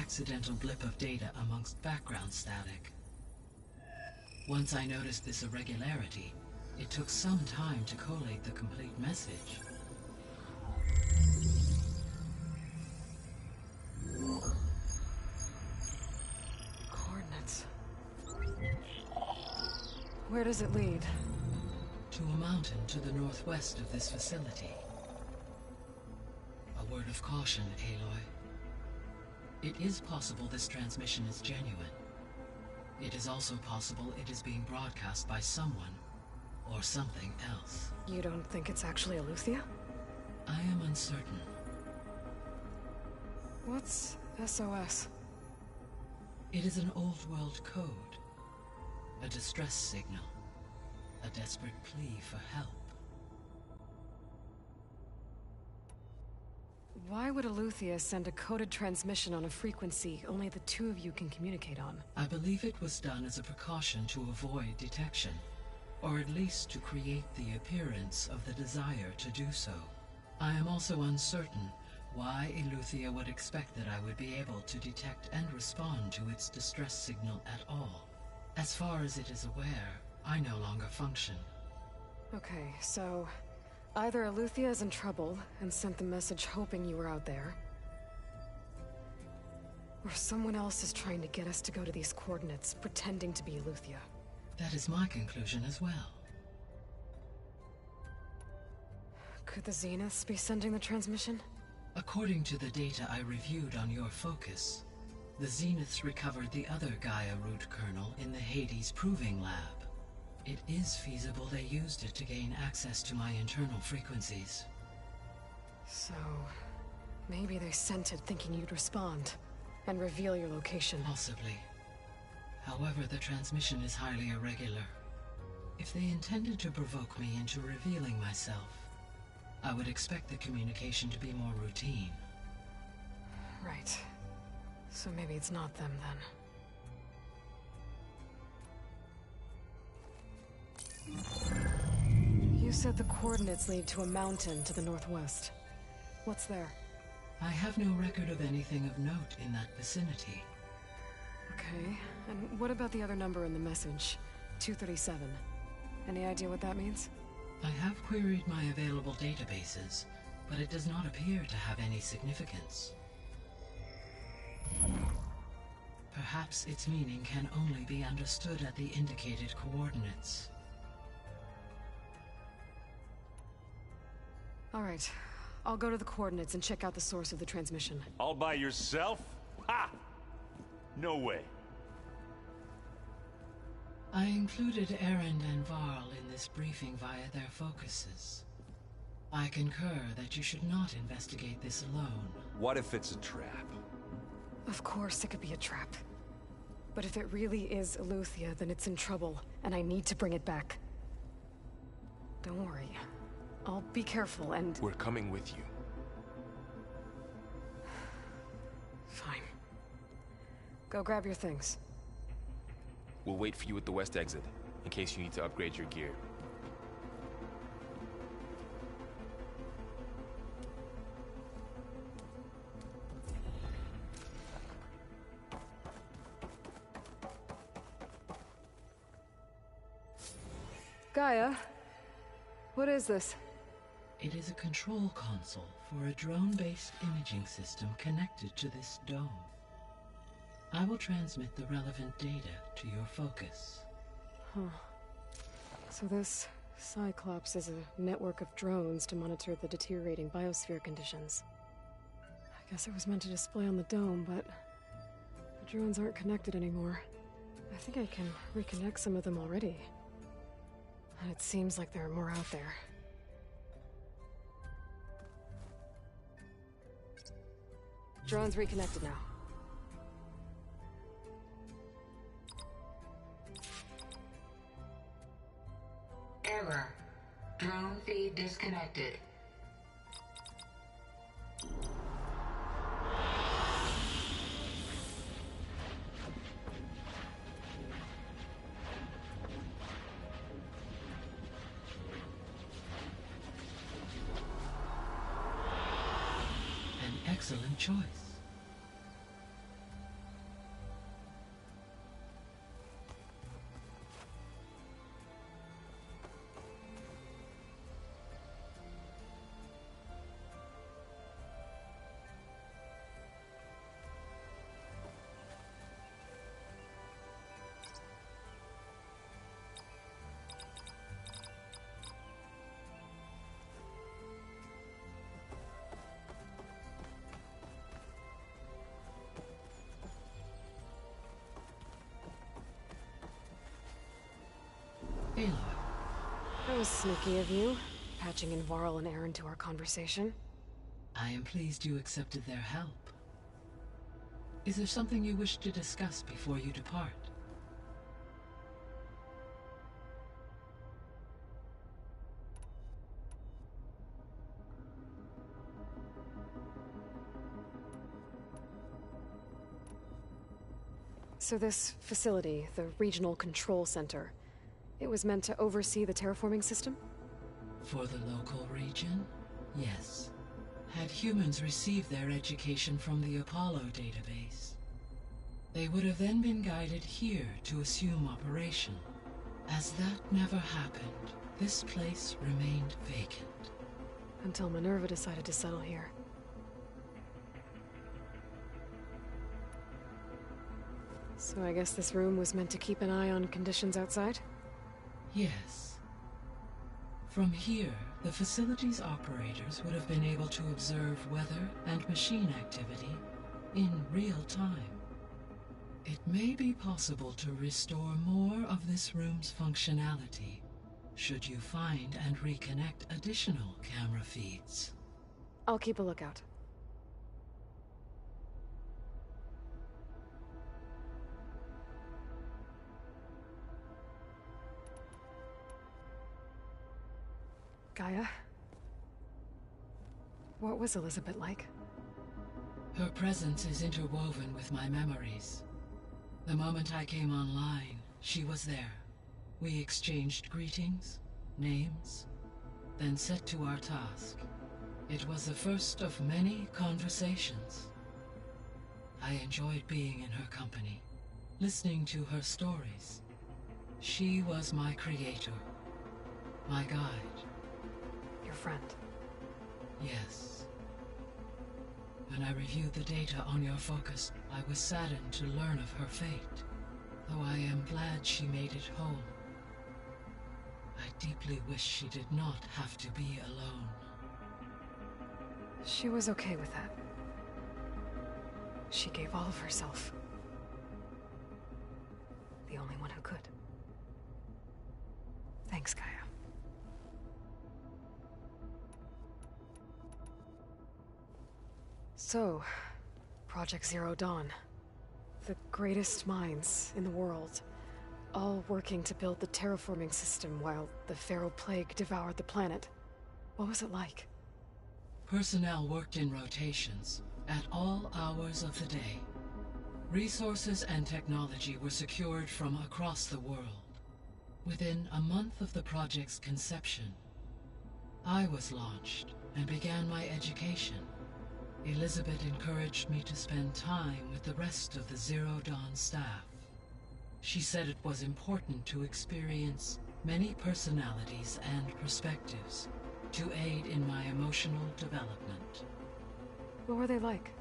accidental blip of data amongst background static. Once I noticed this irregularity, it took some time to collate the complete message. Coordinates. Where does it lead? To a mountain to the northwest of this facility. A word of caution, Aloy. It is possible this transmission is genuine. It is also possible it is being broadcast by someone or something else. You don't think it's actually Aletheia? I am uncertain. What's SOS? It is an old world code. A distress signal. A desperate plea for help. Why would Aletheia send a coded transmission on a frequency only the two of you can communicate on? I believe it was done as a precaution to avoid detection, or at least to create the appearance of the desire to do so. I am also uncertain why Aletheia would expect that I would be able to detect and respond to its distress signal at all. As far as it is aware, I no longer function. Okay, so either Aletheia is in trouble and sent the message hoping you were out there, or someone else is trying to get us to go to these coordinates, pretending to be Aletheia. That is my conclusion as well. Could the Zeniths be sending the transmission? According to the data I reviewed on your focus, the Zeniths recovered the other Gaia root kernel in the Hades Proving Lab. It is feasible they used it to gain access to my internal frequencies. So, maybe they sent it thinking you'd respond and reveal your location. Possibly. However, the transmission is highly irregular. If they intended to provoke me into revealing myself, I would expect the communication to be more routine. Right. So maybe it's not them then. You said the coordinates lead to a mountain to the northwest. What's there? I have no record of anything of note in that vicinity. Okay, and what about the other number in the message? 237. Any idea what that means? I have queried my available databases, but it does not appear to have any significance. Perhaps its meaning can only be understood at the indicated coordinates. All right, I'll go to the coordinates and check out the source of the transmission. All by yourself? Ha! No way. I included Erend and Varl in this briefing via their focuses. I concur that you should not investigate this alone. What if it's a trap? Of course it could be a trap. But if it really is Aletheia, then it's in trouble, and I need to bring it back. Don't worry. I'll be careful and... We're coming with you. Fine. Go grab your things. We'll wait for you at the west exit, in case you need to upgrade your gear. Gaia, what is this? It is a control console for a drone-based imaging system connected to this dome. I will transmit the relevant data to your focus. Huh. So this Cyclops is a network of drones to monitor the deteriorating biosphere conditions. I guess it was meant to display on the dome, but the drones aren't connected anymore. I think I can reconnect some of them already. And it seems like there are more out there. Drone's reconnected now. Error. Drone feed disconnected. An excellent choice. was sneaky of you, patching in Varl and Aaron to our conversation. I am pleased you accepted their help. Is there something you wish to discuss before you depart? So this facility, the Regional Control Center, it was meant to oversee the terraforming system? For the local region, yes. Had humans received their education from the Apollo database, they would have then been guided here to assume operation. As that never happened, this place remained vacant. Until Minerva decided to settle here. So I guess this room was meant to keep an eye on conditions outside? Yes. From here, the facility's operators would have been able to observe weather and machine activity in real time. It may be possible to restore more of this room's functionality, should you find and reconnect additional camera feeds. I'll keep a lookout. Gaia? What was Elizabeth like? Her presence is interwoven with my memories. The moment I came online, she was there. We exchanged greetings, names, then set to our task. It was the first of many conversations. I enjoyed being in her company, listening to her stories. She was my creator, my guide. Your friend. Yes. When I reviewed the data on your focus, I was saddened to learn of her fate, though I am glad she made it home. I deeply wish she did not have to be alone. She was okay with that. She gave all of herself. The only one who could. Thanks, Gaia. So, Project Zero Dawn. The greatest minds in the world, all working to build the terraforming system while the Pharaoh Plague devoured the planet. What was it like? Personnel worked in rotations, at all hours of the day. Resources and technology were secured from across the world. Within a month of the project's conception, I was launched and began my education. Elizabeth encouraged me to spend time with the rest of the Zero Dawn staff. She said it was important to experience many personalities and perspectives to aid in my emotional development. What were they like?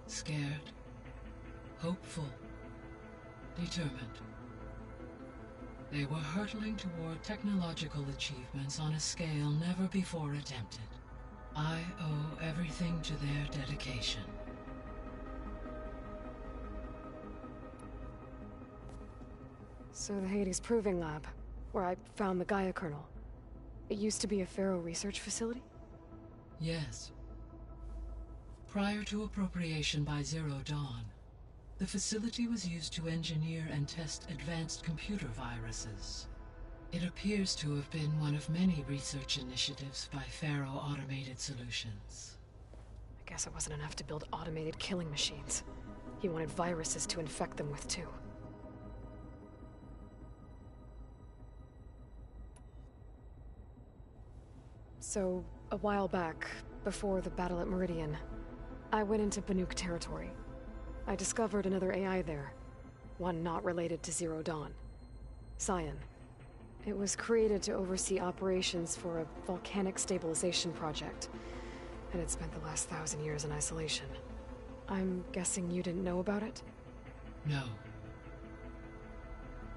Scared, hopeful, determined. They were hurtling toward technological achievements on a scale never before attempted. I owe everything to their dedication. So the Hades Proving Lab, where I found the Gaia kernel. It used to be a Pharaoh research facility? Yes. Prior to appropriation by Zero Dawn, the facility was used to engineer and test advanced computer viruses. It appears to have been one of many research initiatives by Pharaoh Automated Solutions. I guess it wasn't enough to build automated killing machines. He wanted viruses to infect them with too. So, a while back, before the battle at Meridian, I went into Banuk territory. I discovered another AI there, one not related to Zero Dawn. Cyan. It was created to oversee operations for a volcanic stabilization project, and it spent the last 1,000 years in isolation. I'm guessing you didn't know about it? No.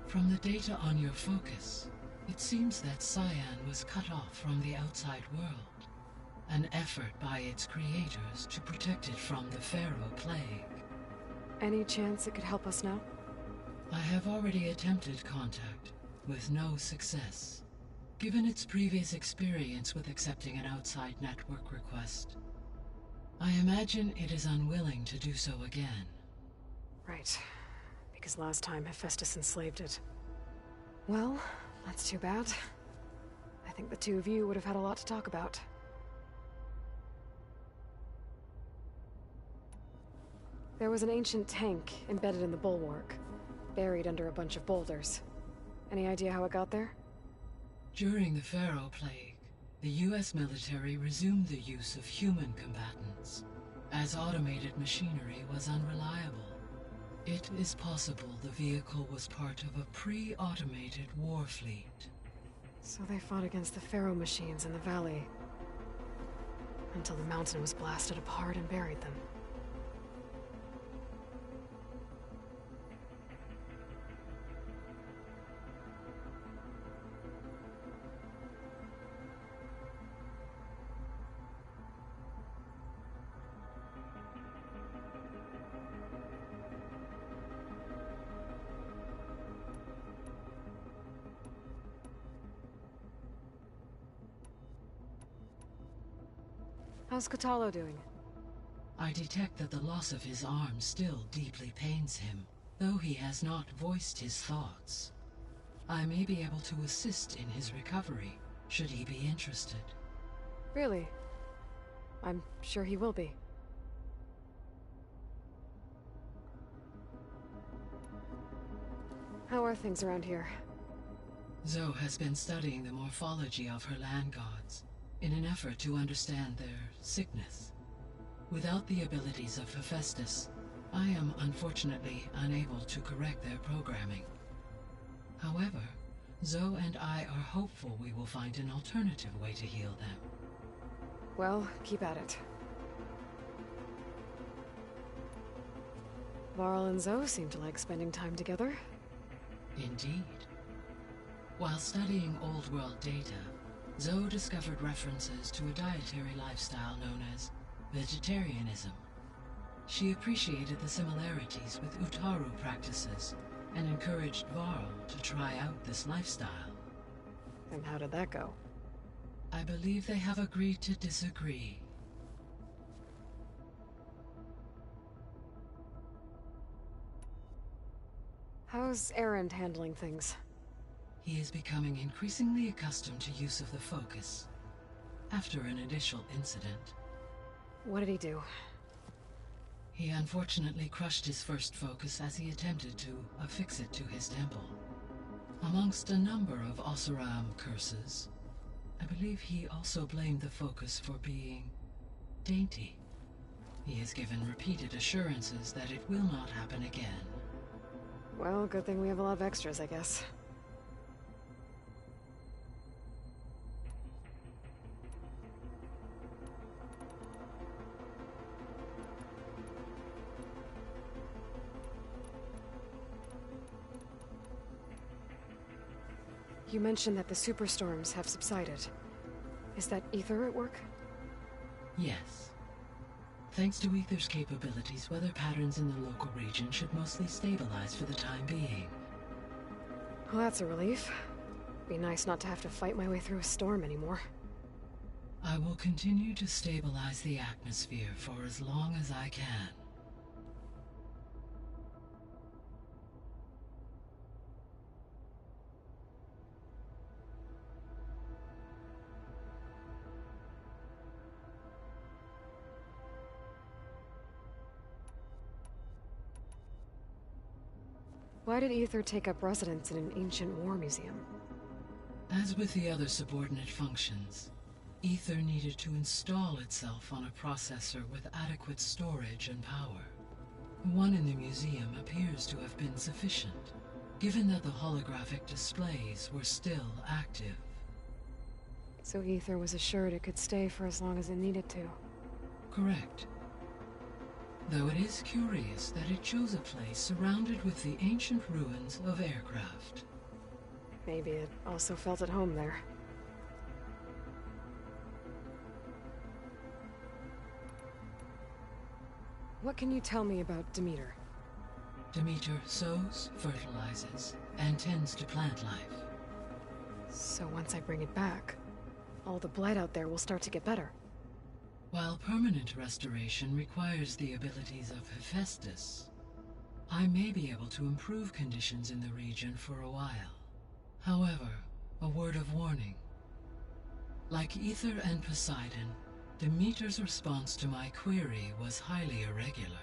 From the data on your focus, it seems that Cyan was cut off from the outside world, an effort by its creators to protect it from the Pharaoh Plague. Any chance it could help us now? I have already attempted contact, with no success. given its previous experience with accepting an outside network request. I imagine it is unwilling to do so again. Right. Because last time Hephaestus enslaved it. Well, that's too bad. I think the two of you would have had a lot to talk about. There was an ancient tank embedded in the bulwark, buried under a bunch of boulders. Any idea how it got there? During the Pharaoh Plague, the US military resumed the use of human combatants, as automated machinery was unreliable. It is possible the vehicle was part of a pre-automated war fleet. So they fought against the Pharaoh machines in the valley, until the mountain was blasted apart and buried them. How's Kotallo doing? I detect that the loss of his arm still deeply pains him, though he has not voiced his thoughts. I may be able to assist in his recovery, should he be interested. Really? I'm sure he will be. How are things around here? Zoe has been studying the morphology of her land gods, in an effort to understand their sickness. Without the abilities of Hephaestus, I am unfortunately unable to correct their programming. However, Zoe and I are hopeful we will find an alternative way to heal them. Well, keep at it. Varl and Zoe seem to like spending time together. Indeed. While studying Old World data, Zoe discovered references to a dietary lifestyle known as vegetarianism. She appreciated the similarities with Utaru practices and encouraged Varl to try out this lifestyle. And how did that go? I believe they have agreed to disagree. How's Erend handling things? He is becoming increasingly accustomed to use of the focus, after an initial incident. What did he do? He unfortunately crushed his first focus as he attempted to affix it to his temple. Amongst a number of Oseram curses, I believe he also blamed the focus for being dainty. He has given repeated assurances that it will not happen again. Well, good thing we have a lot of extras, I guess. You mentioned that the superstorms have subsided. Is that Ether at work? Yes. Thanks to Ether's capabilities, weather patterns in the local region should mostly stabilize for the time being. Well, that's a relief. Be nice not to have to fight my way through a storm anymore. I will continue to stabilize the atmosphere for as long as I can. Why did Ether take up residence in an ancient war museum? As with the other subordinate functions, Ether needed to install itself on a processor with adequate storage and power. The one in the museum appears to have been sufficient, given that the holographic displays were still active. So Ether was assured it could stay for as long as it needed to. Correct. Though it is curious that it chose a place surrounded with the ancient ruins of aircraft. Maybe it also felt at home there. What can you tell me about Demeter? Demeter sows, fertilizes, and tends to plant life. So once I bring it back, all the blight out there will start to get better. While permanent restoration requires the abilities of Hephaestus, I may be able to improve conditions in the region for a while. However, a word of warning. Like Ether and Poseidon, Demeter's response to my query was highly irregular.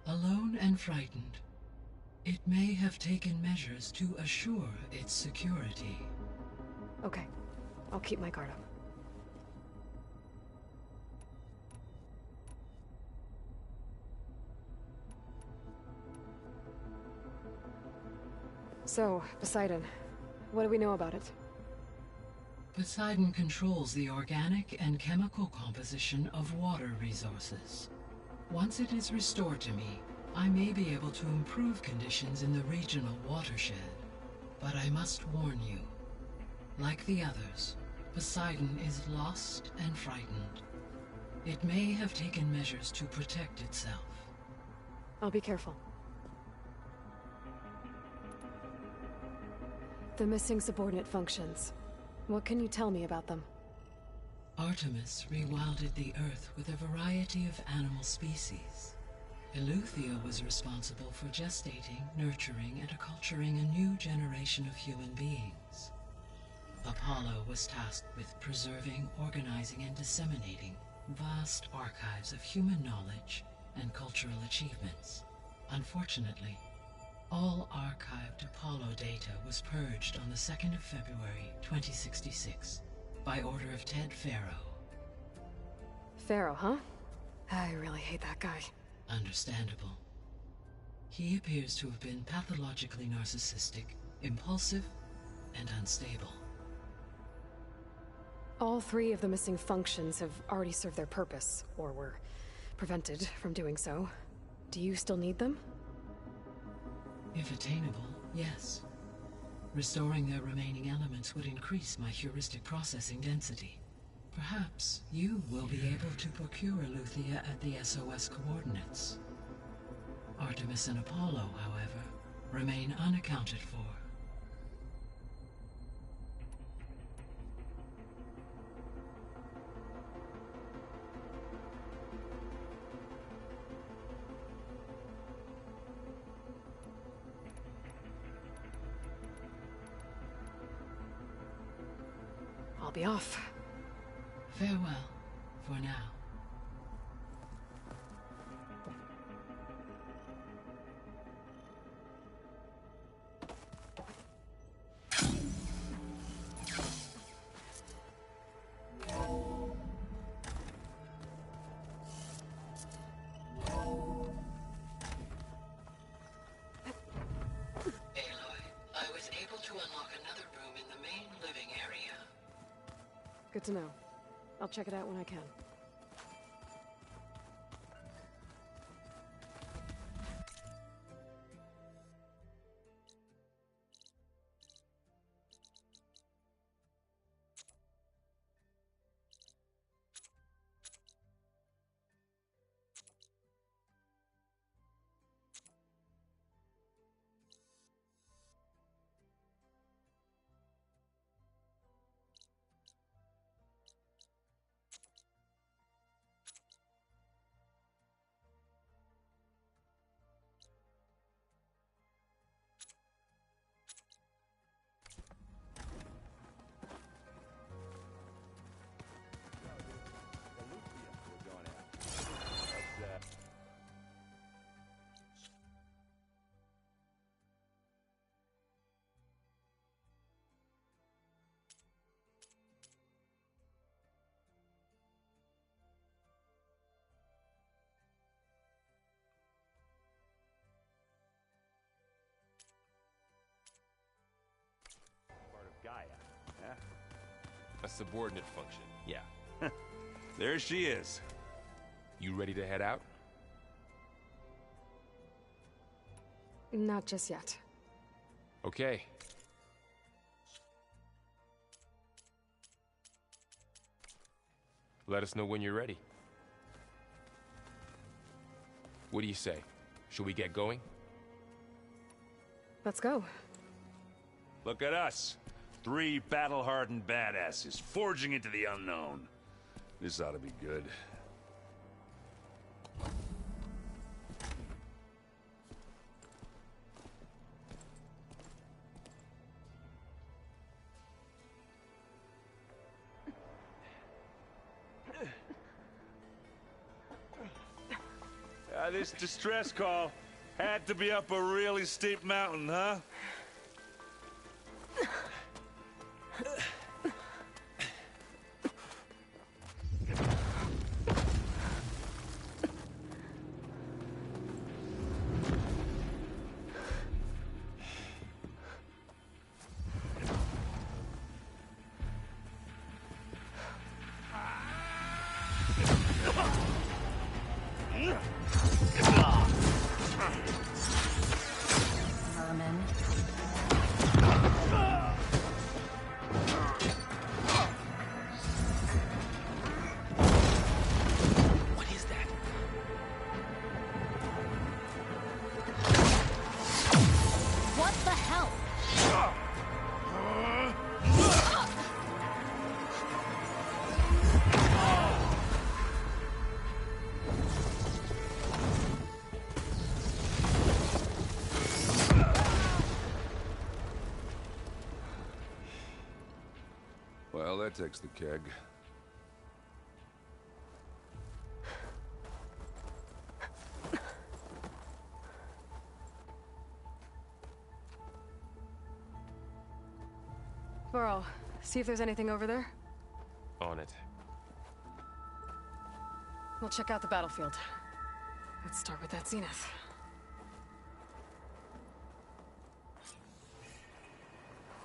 Alone and frightened, it may have taken measures to assure its security. Okay, I'll keep my guard up. So, Poseidon, what do we know about it? Poseidon controls the organic and chemical composition of water resources. Once it is restored to me, I may be able to improve conditions in the regional watershed. But I must warn you, like the others, Poseidon is lost and frightened. It may have taken measures to protect itself. I'll be careful. The missing subordinate functions. What can you tell me about them? Artemis rewilded the Earth with a variety of animal species. Eleuthia was responsible for gestating, nurturing, and acculturating a new generation of human beings. Apollo was tasked with preserving, organizing, and disseminating vast archives of human knowledge and cultural achievements. Unfortunately, all archived Apollo data was purged on the 2nd of February, 2066, by order of Ted Faro. Pharaoh, huh? I really hate that guy. Understandable. He appears to have been pathologically narcissistic, impulsive, and unstable. All three of the missing functions have already served their purpose, or were prevented from doing so. Do you still need them? If attainable, yes. Restoring their remaining elements would increase my heuristic processing density. Perhaps you will be able to procure Eleuthia at the SOS coordinates. Artemis and Apollo, however, remain unaccounted for. I'll be off. Farewell, for now. Good to know. I'll check it out when I can. Gaia, yeah? A subordinate function. Yeah. There she is. You ready to head out? Not just yet. Okay. Let us know when you're ready. What do you say? Should we get going? Let's go. Look at us. 3 battle-hardened badasses forging into the unknown. This ought to be good. This distress call had to be up a really steep mountain, huh? Vermin. What is that? What the hell? Well, that takes the keg. Burl, see if there's anything over there. On it. We'll check out the battlefield. Let's start with that zenith.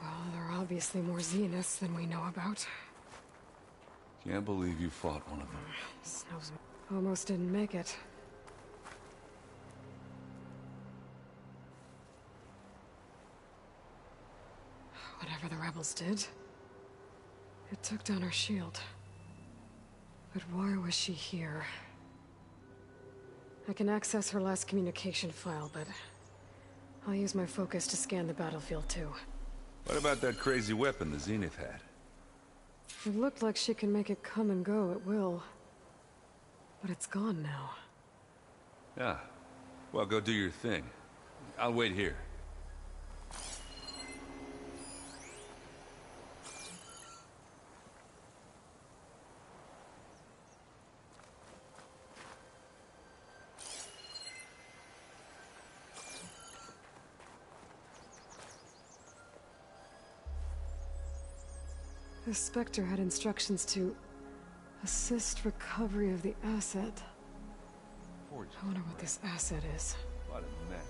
Well, there are obviously more zeniths than we know about. Can't believe you fought one of them. Snow's almost didn't make it. Whatever the rebels did, it took down our shield. But why was she here? I can access her last communication file, but I'll use my focus to scan the battlefield too. What about that crazy weapon the Zenith had? It looked like she can make it come and go at will. But it's gone now. Yeah. Well, go do your thing. I'll wait here. The Spectre had instructions to assist recovery of the asset. I wonder what this asset is. What a mess.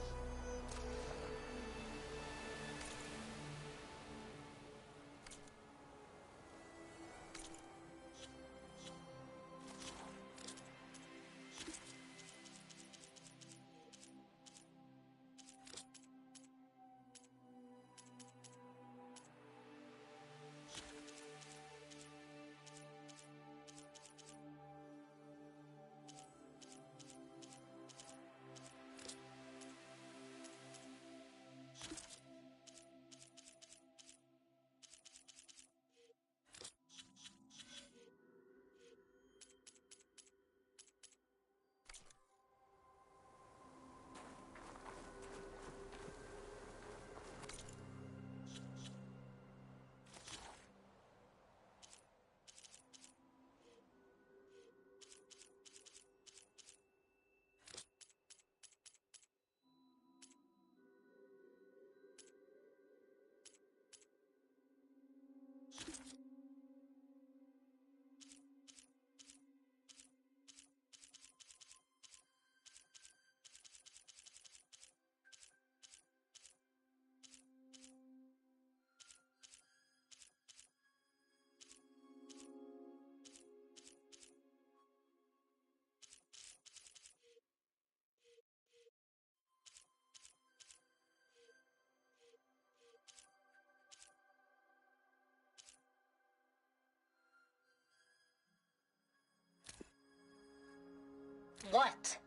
What?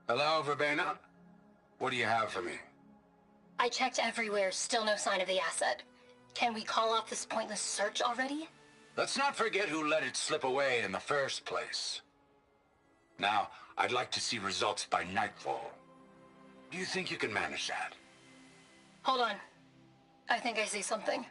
Hello, Verbena? What do you have for me? I checked everywhere, still no sign of the asset. Can we call off this pointless search already? Let's not forget who let it slip away in the first place. Now, I'd like to see results by nightfall. Do you think you can manage that? Hold on. I think I see something.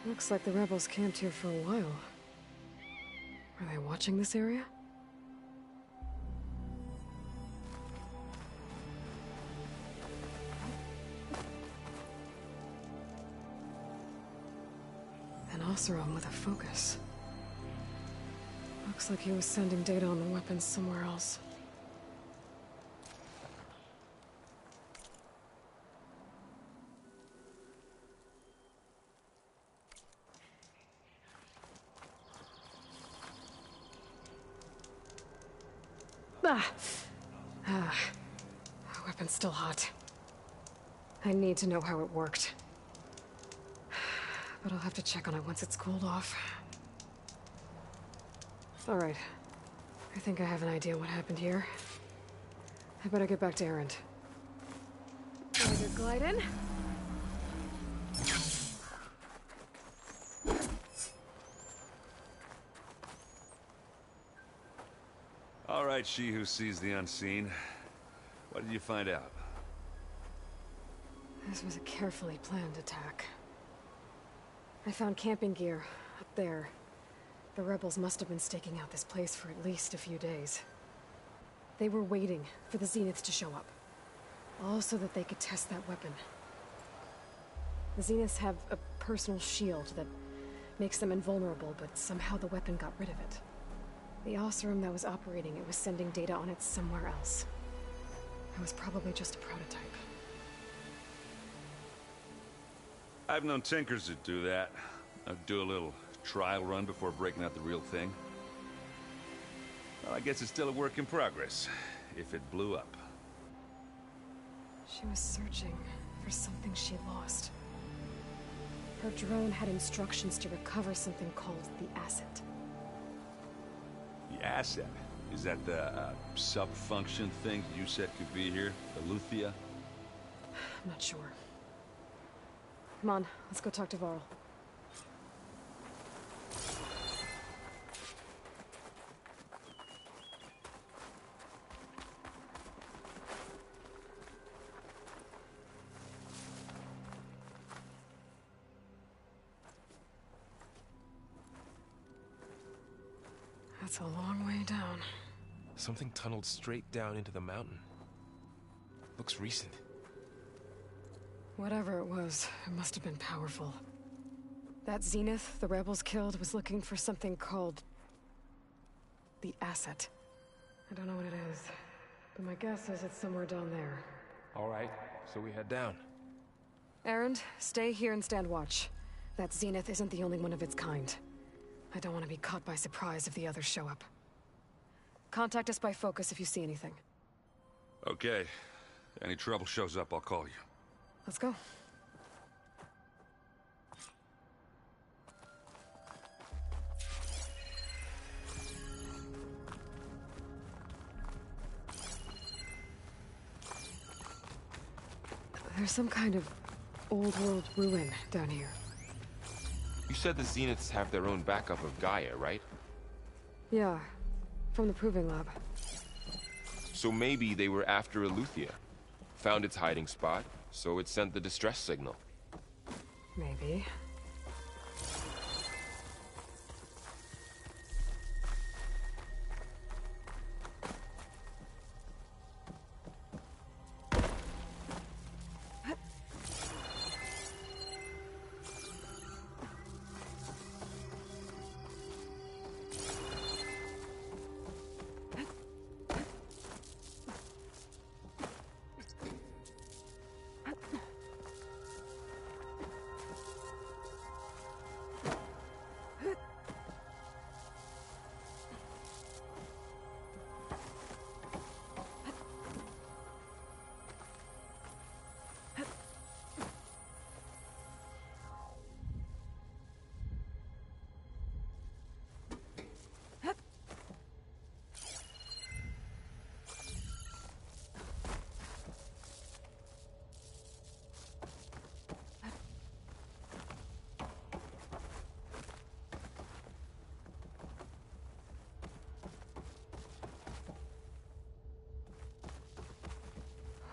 Looks like the rebels camped here for a while. Are they watching this area? An Oseram with a focus. Looks like he was sending data on the weapons somewhere else. Weapon's still hot. I need to know how it worked. But I'll have to check on it once it's cooled off. Alright. I think I have an idea what happened here. I better get back to Erend. Laser glide in. All right, she who sees the unseen. What did you find out? This was a carefully planned attack. I found camping gear up there. The rebels must have been staking out this place for at least a few days. They were waiting for the Zeniths to show up. All so that they could test that weapon. The Zeniths have a personal shield that makes them invulnerable, but somehow the weapon got rid of it. The Oseram that was operating it was sending data on it somewhere else. It was probably just a prototype. I've known tinkers that do that. I'd do a little trial run before breaking out the real thing. Well, I guess it's still a work in progress, if it blew up. She was searching for something she lost. Her drone had instructions to recover something called the asset. The asset? Is that the sub-function thing you said could be here? The Luthia? I'm not sure. Come on, let's go talk to Varl. That's a long way down. Something tunneled straight down into the mountain. Looks recent. Whatever it was, it must have been powerful. That Zenith the rebels killed was looking for something called the asset. I don't know what it is, but my guess is it's somewhere down there. All right, so we head down. Erend, stay here and stand watch. That Zenith isn't the only one of its kind. I don't want to be caught by surprise if the others show up. Contact us by focus if you see anything. Okay. Any trouble shows up, I'll call you. Let's go. There's some kind of old-world ruin down here. You said the Zeniths have their own backup of Gaia, right? Yeah, from the Proving Lab. So maybe they were after Eleuthia. Found its hiding spot, so it sent the distress signal. Maybe.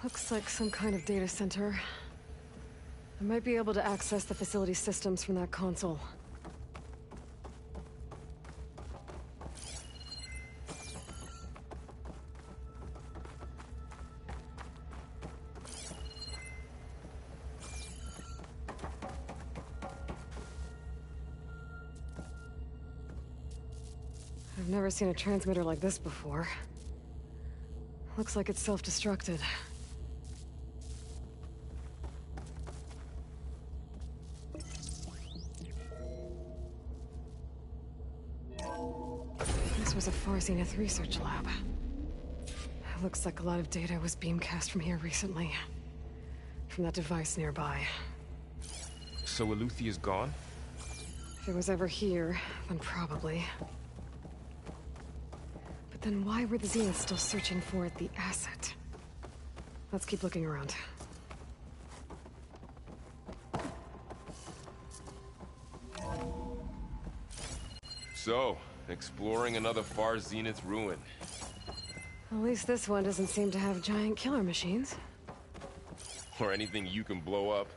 Looks like some kind of data center. I might be able to access the facility systems from that console. I've never seen a transmitter like this before. Looks like it's self-destructed. This was a Far Zenith research lab. Looks like a lot of data was beamcast from here recently. From that device nearby. So Eleuthia's gone? If it was ever here, then probably. But then why were the Zeniths still searching for the asset? Let's keep looking around. So, exploring another Far Zenith ruin. At least this one doesn't seem to have giant killer machines. Or anything you can blow up.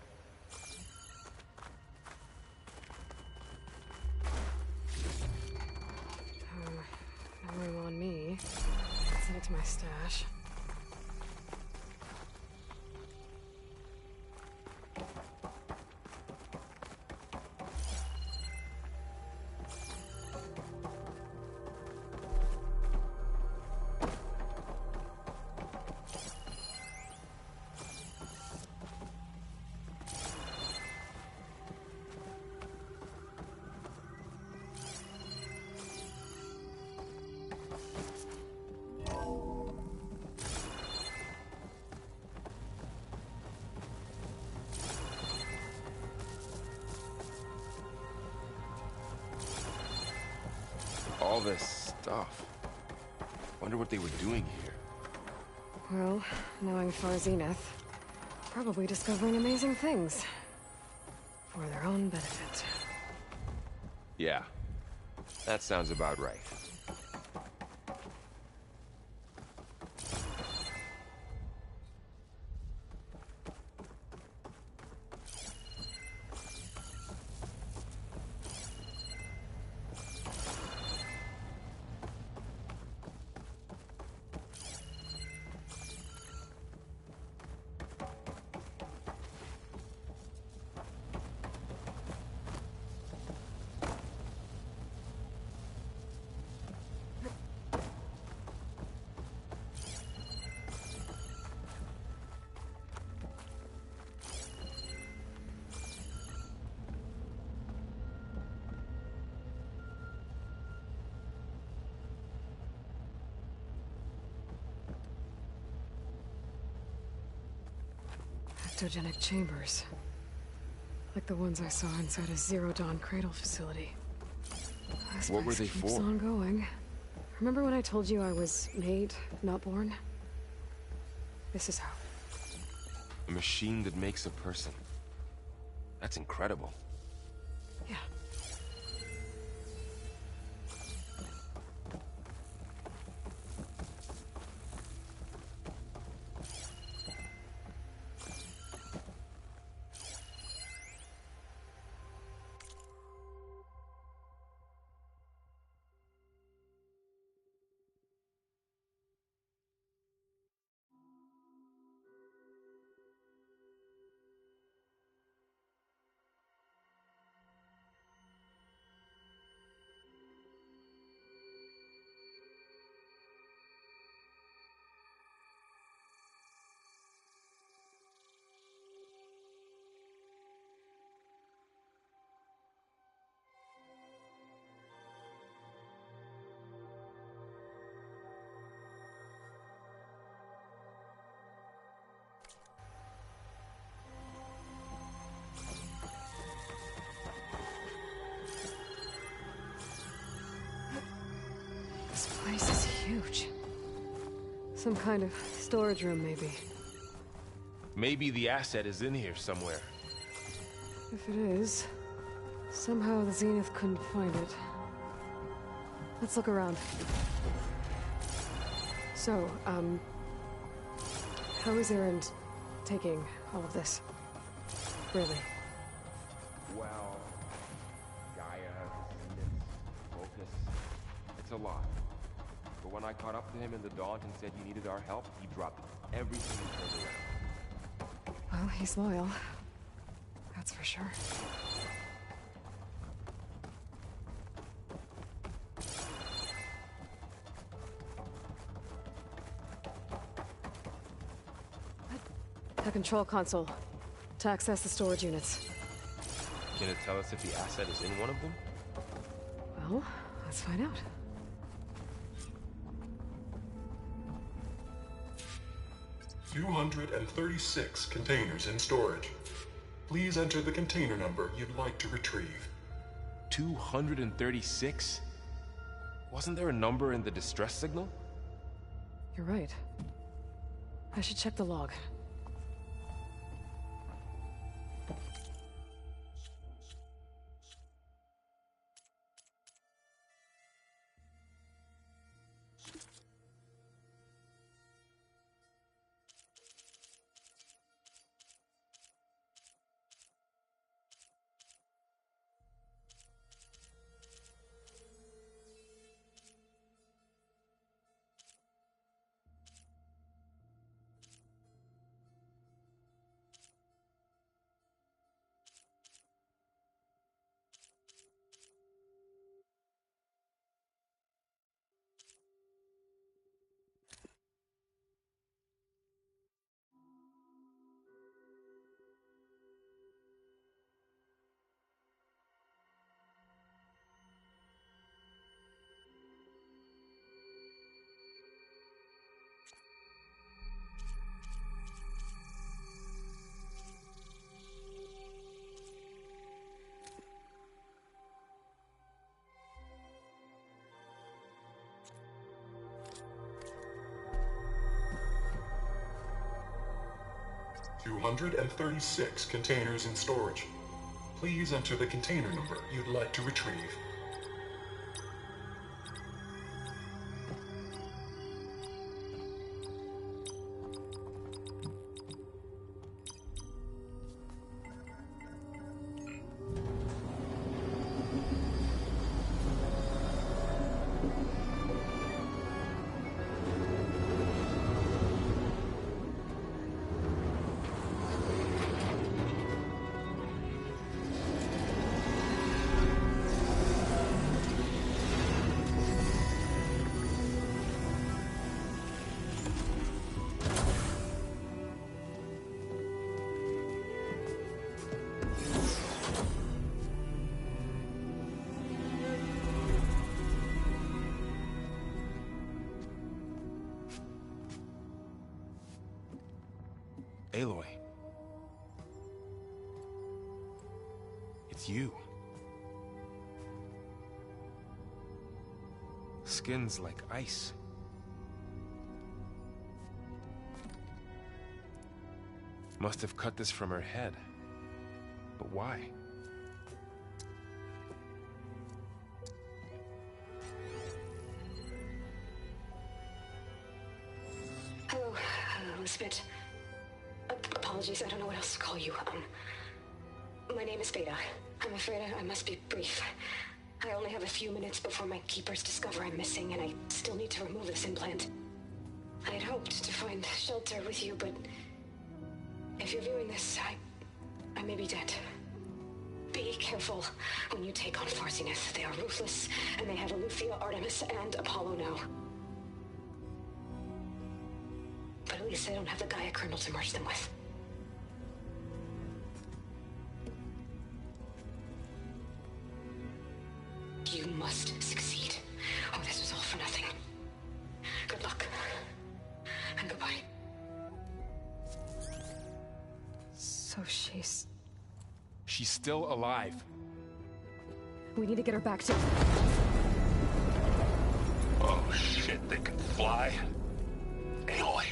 No room on me. Send it to my stash. All this stuff. Wonder what they were doing here. Well, knowing Far Zenith, probably discovering amazing things. For their own benefit. Yeah, that sounds about right. cryptogenic chambers. Like the ones I saw inside a Zero Dawn cradle facility. This What were place they keeps for? on going. Remember when I told you I was made, not born? This is how. A machine that makes a person. That's incredible. Yeah. This place is huge. Some kind of storage room, maybe. Maybe the asset is in here somewhere. If it is, somehow the Zenith couldn't find it. Let's look around. So, how is Erend taking all of this? Really? Well, Gaia, Focus. It's a lot. But when I caught up to him in the Daunt and said he needed our help, he dropped everything he turned around. Well, he's loyal. That's for sure. The control console. To access the storage units. Can it tell us if the asset is in one of them? Well, let's find out. "236 containers in storage. Please enter the container number you'd like to retrieve." 236? Wasn't there a number in the distress signal? You're right. I should check the log. "236 containers in storage. Please enter the container number you'd like to retrieve." Aloy, It's you. Skin's like ice. Must have cut this from her head. But why? Hello, Elizabeth. Apologies, I don't know what else to call you. My name is Beta. I'm afraid I must be brief. I only have a few minutes before my keepers discover I'm missing, and I still need to remove this implant. I had hoped to find shelter with you, but if you're viewing this, I may be dead. Be careful when you take on Farsiness. They are ruthless, and they have Eleuthia, Artemis, and Apollo now. But at least they don't have the Gaia kernel to merge them with. You must succeed, or this was all for nothing. Good luck, and goodbye. So she's still alive. We need to get her back to... Oh shit, they can fly. Aloy,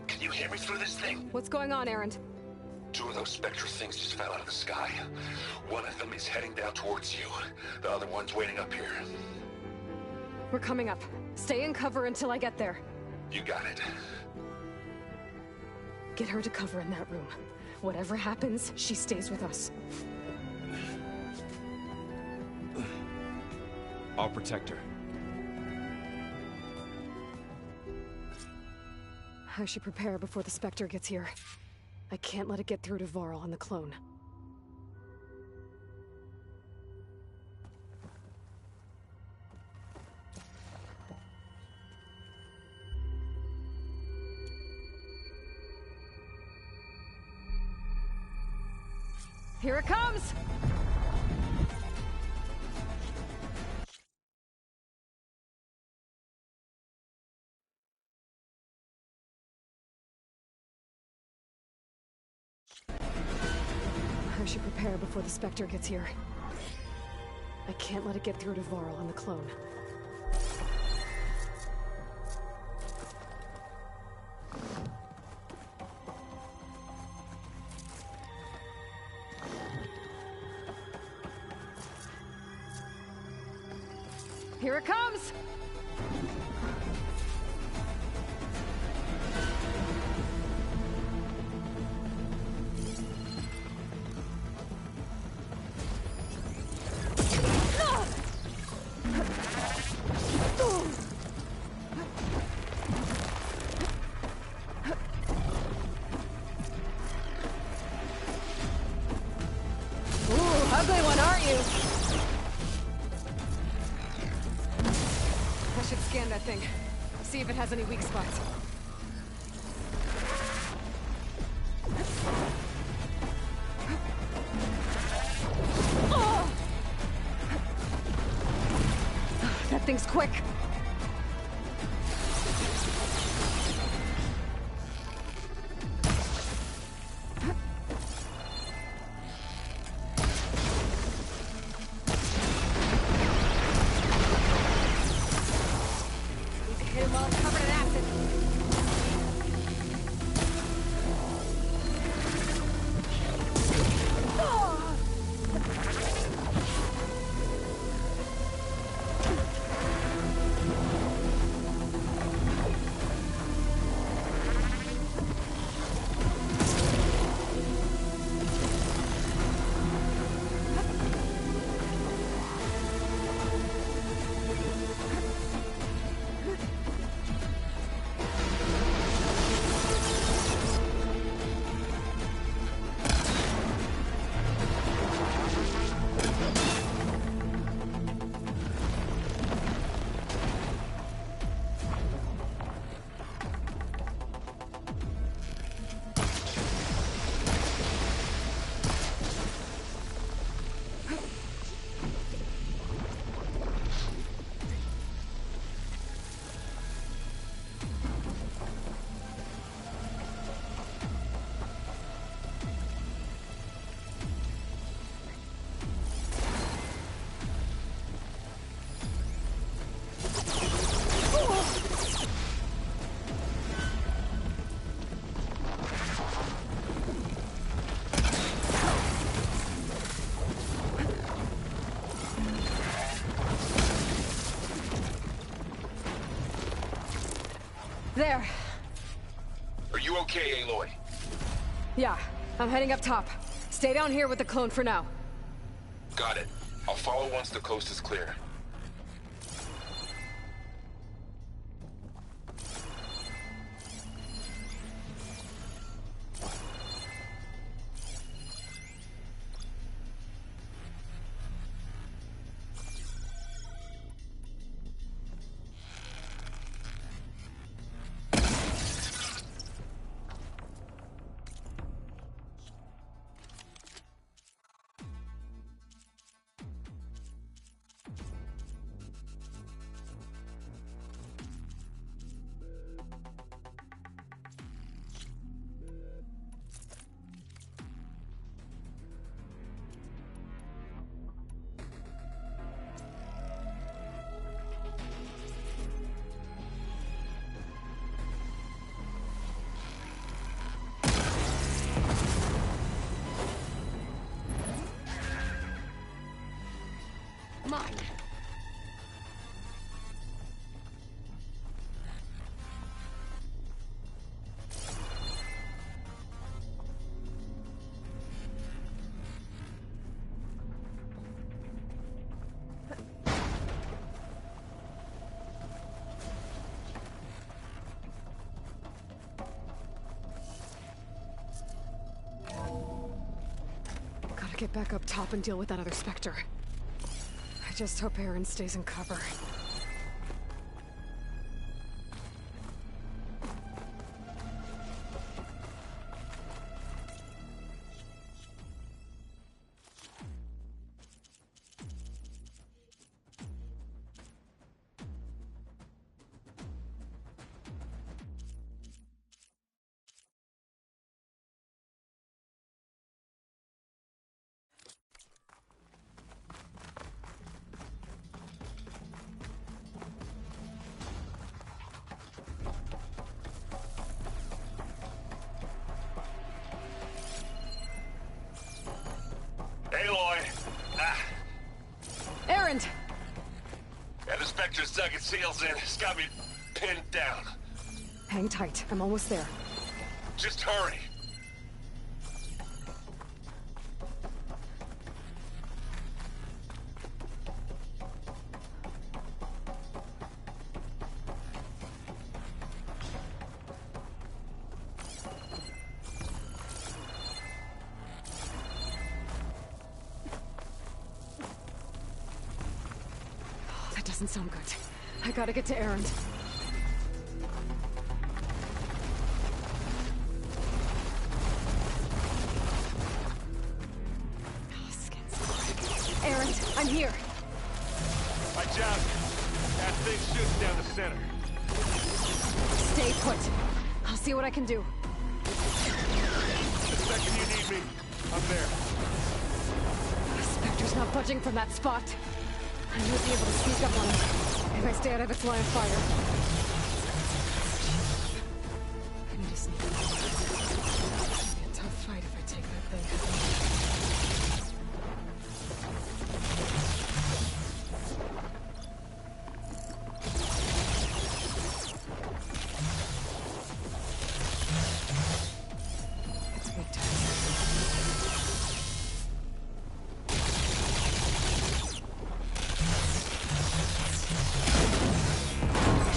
can you hear me through this thing? What's going on, Erend? 2 of those Spectre things just fell out of the sky. One of them is heading down towards you. The other one's waiting up here. We're coming up. Stay in cover until I get there. You got it. Get her to cover in that room. Whatever happens, she stays with us. I'll protect her. I should prepare before the Spectre gets here. I can't let it get through to Varl and the clone. Here it comes! I should prepare before the Spectre gets here. I can't let it get through to Varl and the clone. Here it comes! Ugly one, aren't you? I should scan that thing. See if it has any weak spots. Oh! That thing's quick. There. Are you okay, Aloy? Yeah, I'm heading up top. Stay down here with the clone for now. Got it. I'll follow once the coast is clear. Mine. Gotta get back up top and deal with that other Spectre. I just hope Aaron stays in cover. Aloy! Aaron! Yeah, the Spectre's dug its heels in. It's got me pinned down. Hang tight. I'm almost there. Just hurry. That doesn't sound good. I gotta get to Aaron. Aaron, I'm here. My job. That thing shoots down the center. Stay put. I'll see what I can do. The second you need me, I'm there. Spectre's not budging from that spot. I might be able to sneak up on him if I stay out of its line of fire. I need to sneak up. It'll be a tough fight if I take that thing.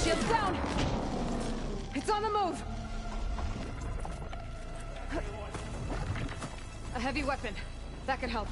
Shield's down! It's on the move! A heavy weapon. That could help.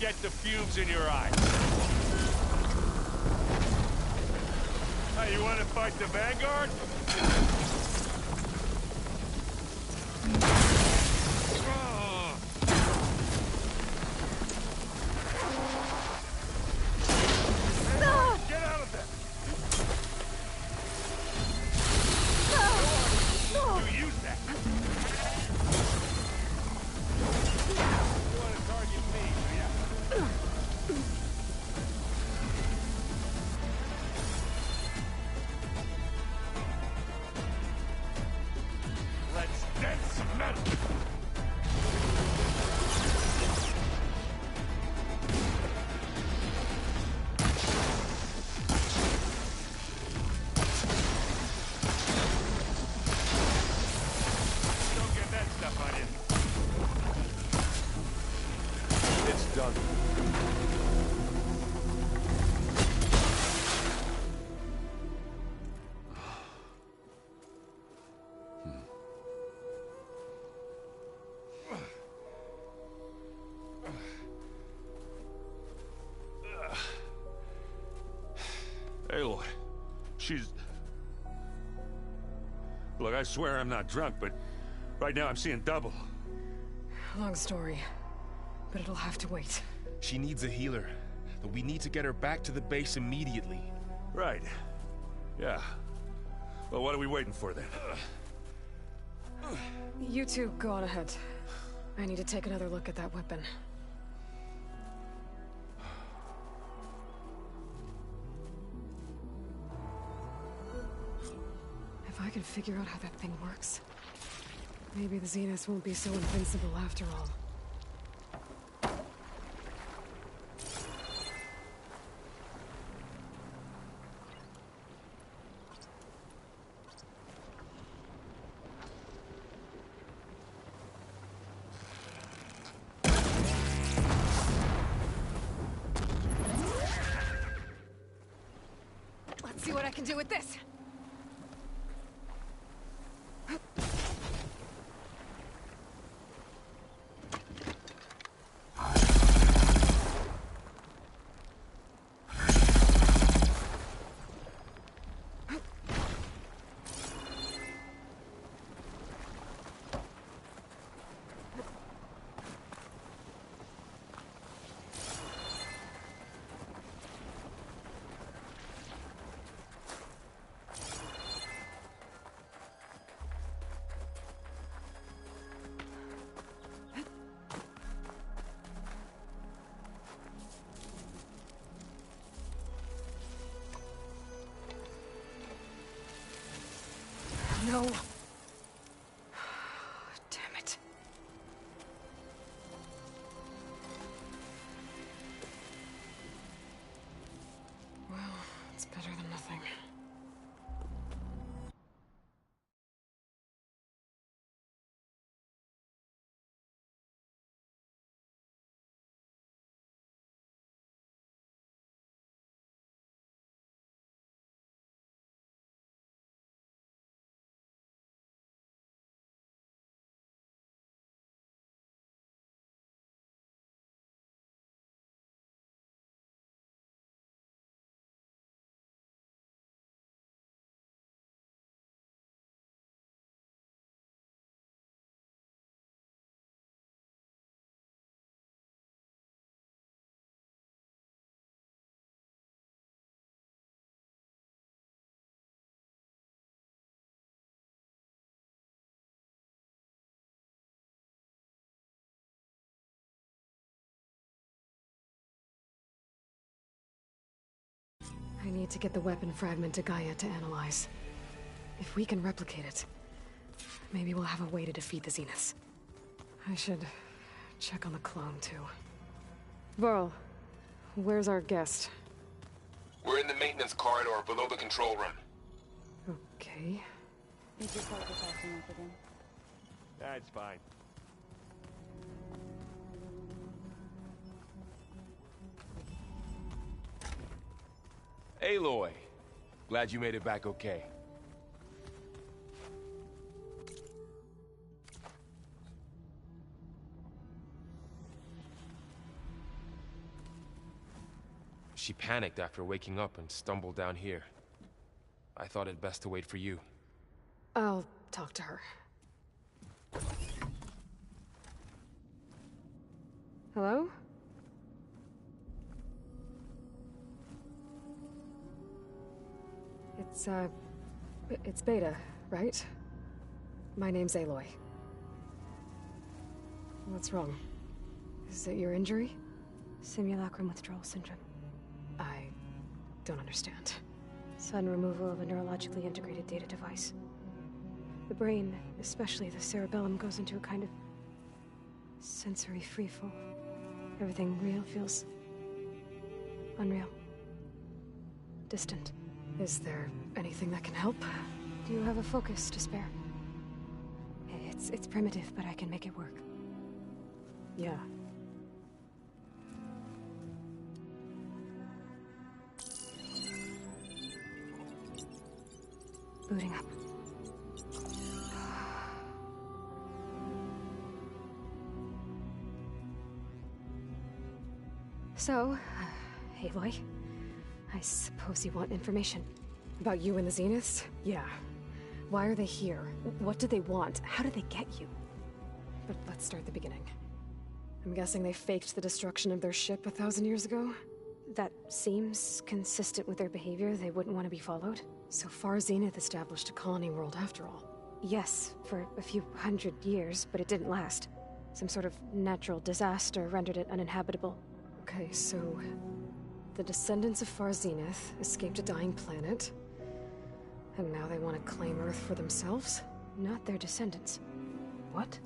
Forget the fumes in your eyes. Hey, you want to fight the Vanguard? Get out of there! You use that! You want to target me, do ya? Let's dent some metal! Don't get that stuff on you. It's done. Aloy, she's... Look, I swear I'm not drunk, but right now I'm seeing double. Long story, but it'll have to wait. She needs a healer, but we need to get her back to the base immediately. Right. Yeah. Well, what are we waiting for then? You two go on ahead. I need to take another look at that weapon. If I can figure out how that thing works, maybe the Zeniths won't be so invincible after all. Let's see what I can do with this! No. Damn it. Well, it's better than nothing. I need to get the weapon fragment to Gaia to analyze. If we can replicate it, maybe we'll have a way to defeat the Zeniths. I should check on the clone, too. Varl, where's our guest? We're in the maintenance corridor below the control room. Okay. Is your focus acting up again? That's fine. Aloy, glad you made it back okay. She panicked after waking up and stumbled down here. I thought it best to wait for you. I'll talk to her. Hello? It's Beta, right? My name's Aloy. What's wrong? Is it your injury? Simulacrum withdrawal syndrome. I don't understand. Sudden removal of a neurologically integrated data device. The brain, especially the cerebellum, goes into a kind of sensory freefall. Everything real feels unreal. Distant. Is there anything that can help? Do you have a focus to spare? It's primitive, but I can make it work. Yeah. Booting up. So, Aloy, I suppose you want information. About you and the Zeniths? Yeah. Why are they here? What do they want? How did they get you? But let's start at the beginning. I'm guessing they faked the destruction of their ship 1,000 years ago? That seems consistent with their behavior. They wouldn't want to be followed. So far, Zenith established a colony world after all. Yes, for a few hundred years, but it didn't last. Some sort of natural disaster rendered it uninhabitable. Okay, so the descendants of Far Zenith escaped a dying planet, and now they want to claim Earth for themselves? Not their descendants. What?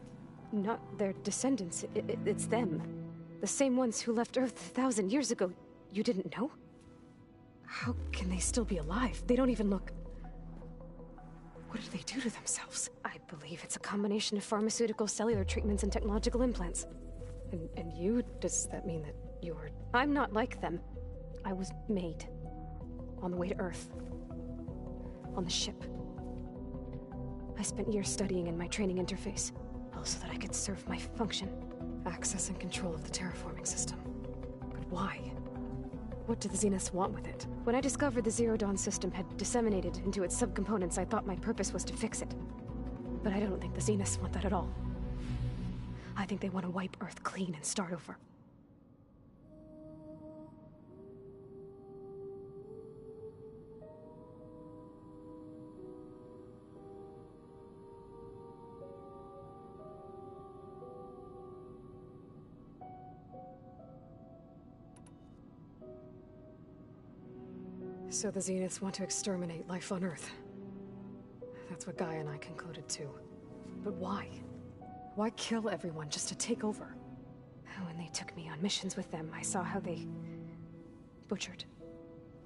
Not their descendants. It's them. The same ones who left Earth 1,000 years ago. You didn't know? How can they still be alive? They don't even look... What did they do to themselves? I believe it's a combination of pharmaceutical, cellular treatments, and technological implants. And you? Does that mean that you're... I'm not like them. I was made. On the way to Earth. On the ship. I spent years studying in my training interface, all so that I could serve my function. Access and control of the terraforming system. But why? What do the Zeniths want with it? When I discovered the Zero Dawn system had disseminated into its subcomponents, I thought my purpose was to fix it. But I don't think the Zeniths want that at all. I think they want to wipe Earth clean and start over. So the Zeniths want to exterminate life on Earth. That's what Gaia and I concluded too. But why? Why kill everyone just to take over? When they took me on missions with them, I saw how they butchered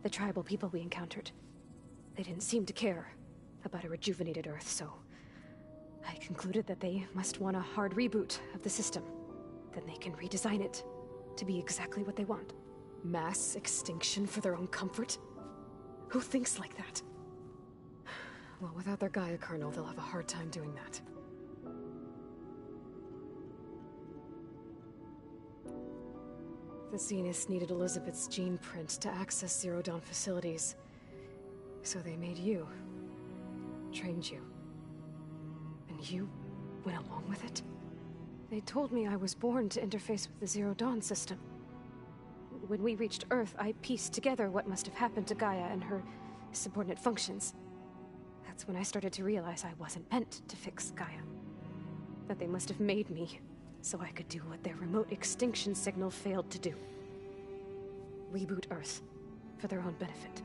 the tribal people we encountered. They didn't seem to care about a rejuvenated Earth, so I concluded that they must want a hard reboot of the system. Then they can redesign it to be exactly what they want. Mass extinction for their own comfort? Who thinks like that? Well, without their Gaia kernel, they'll have a hard time doing that. The Zeniths needed Elizabeth's gene print to access Zero Dawn facilities. So they made you. Trained you. And you went along with it? They told me I was born to interface with the Zero Dawn system. When we reached Earth, I pieced together what must have happened to Gaia and her subordinate functions. That's when I started to realize I wasn't meant to fix Gaia. That they must have made me so I could do what their remote extinction signal failed to do. Reboot Earth for their own benefit.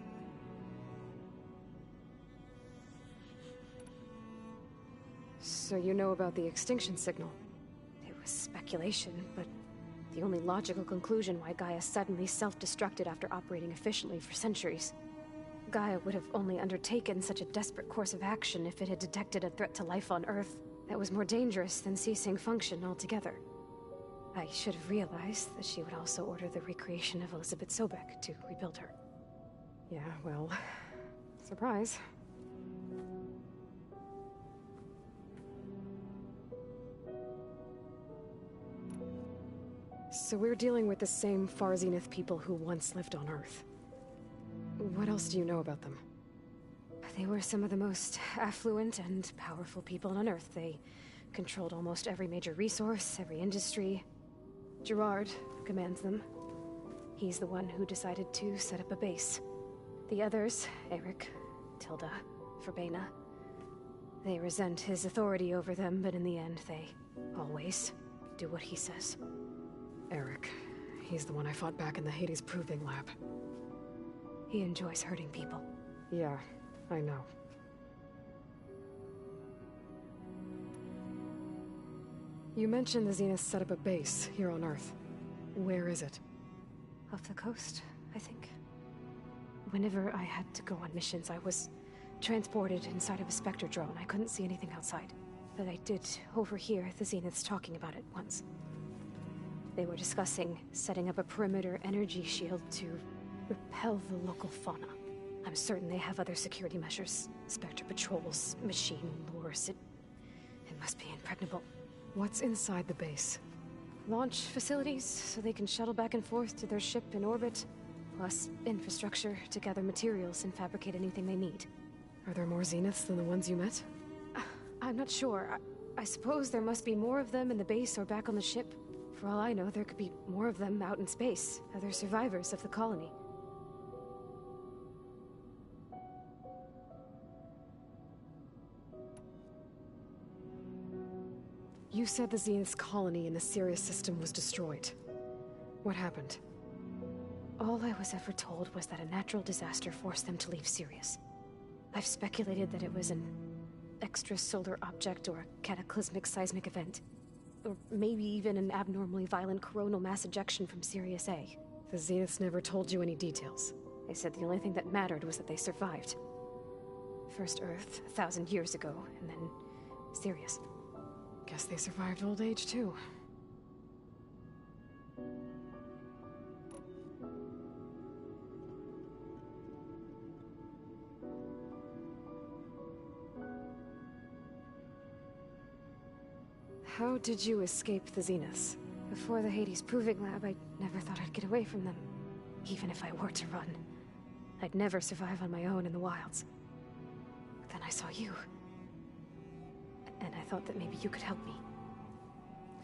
So you know about the extinction signal? It was speculation, but the only logical conclusion why Gaia suddenly self-destructed after operating efficiently for centuries. Gaia would have only undertaken such a desperate course of action if it had detected a threat to life on Earth that was more dangerous than ceasing function altogether. I should have realized that she would also order the recreation of Elizabeth Sobek to rebuild her. Yeah, well, surprise. So we're dealing with the same Far Zenith people who once lived on Earth. What else do you know about them? They were some of the most affluent and powerful people on Earth. They controlled almost every major resource, every industry. Gerard commands them. He's the one who decided to set up a base. The others, Eric, Tilda, Verbena, they resent his authority over them, but in the end, they always do what he says. Eric. He's the one I fought back in the Hades Proving Lab. He enjoys hurting people. Yeah, I know. You mentioned the Zenith set up a base here on Earth. Where is it? Off the coast, I think. Whenever I had to go on missions, I was transported inside of a Spectre drone. I couldn't see anything outside. But I did overhear the Zeniths talking about it once. They were discussing setting up a perimeter energy shield to repel the local fauna. I'm certain they have other security measures. Spectre patrols, machine lures. It must be impregnable. What's inside the base? Launch facilities, so they can shuttle back and forth to their ship in orbit. Plus infrastructure to gather materials and fabricate anything they need. Are there more Zeniths than the ones you met? I'm not sure. I suppose there must be more of them in the base or back on the ship. For all I know, there could be more of them out in space, other survivors of the colony. You said the Zenith's colony in the Sirius system was destroyed. What happened? All I was ever told was that a natural disaster forced them to leave Sirius. I've speculated that it was an extrasolar object or a cataclysmic seismic event. Or maybe even an abnormally violent coronal mass ejection from Sirius A. The Zeniths never told you any details. They said the only thing that mattered was that they survived. First Earth, 1,000 years ago, and then Sirius. Guess they survived old age, too. How did you escape the Zeniths? Before the Hades Proving Lab, I never thought I'd get away from them. Even if I were to run. I'd never survive on my own in the wilds. But then I saw you. And I thought that maybe you could help me.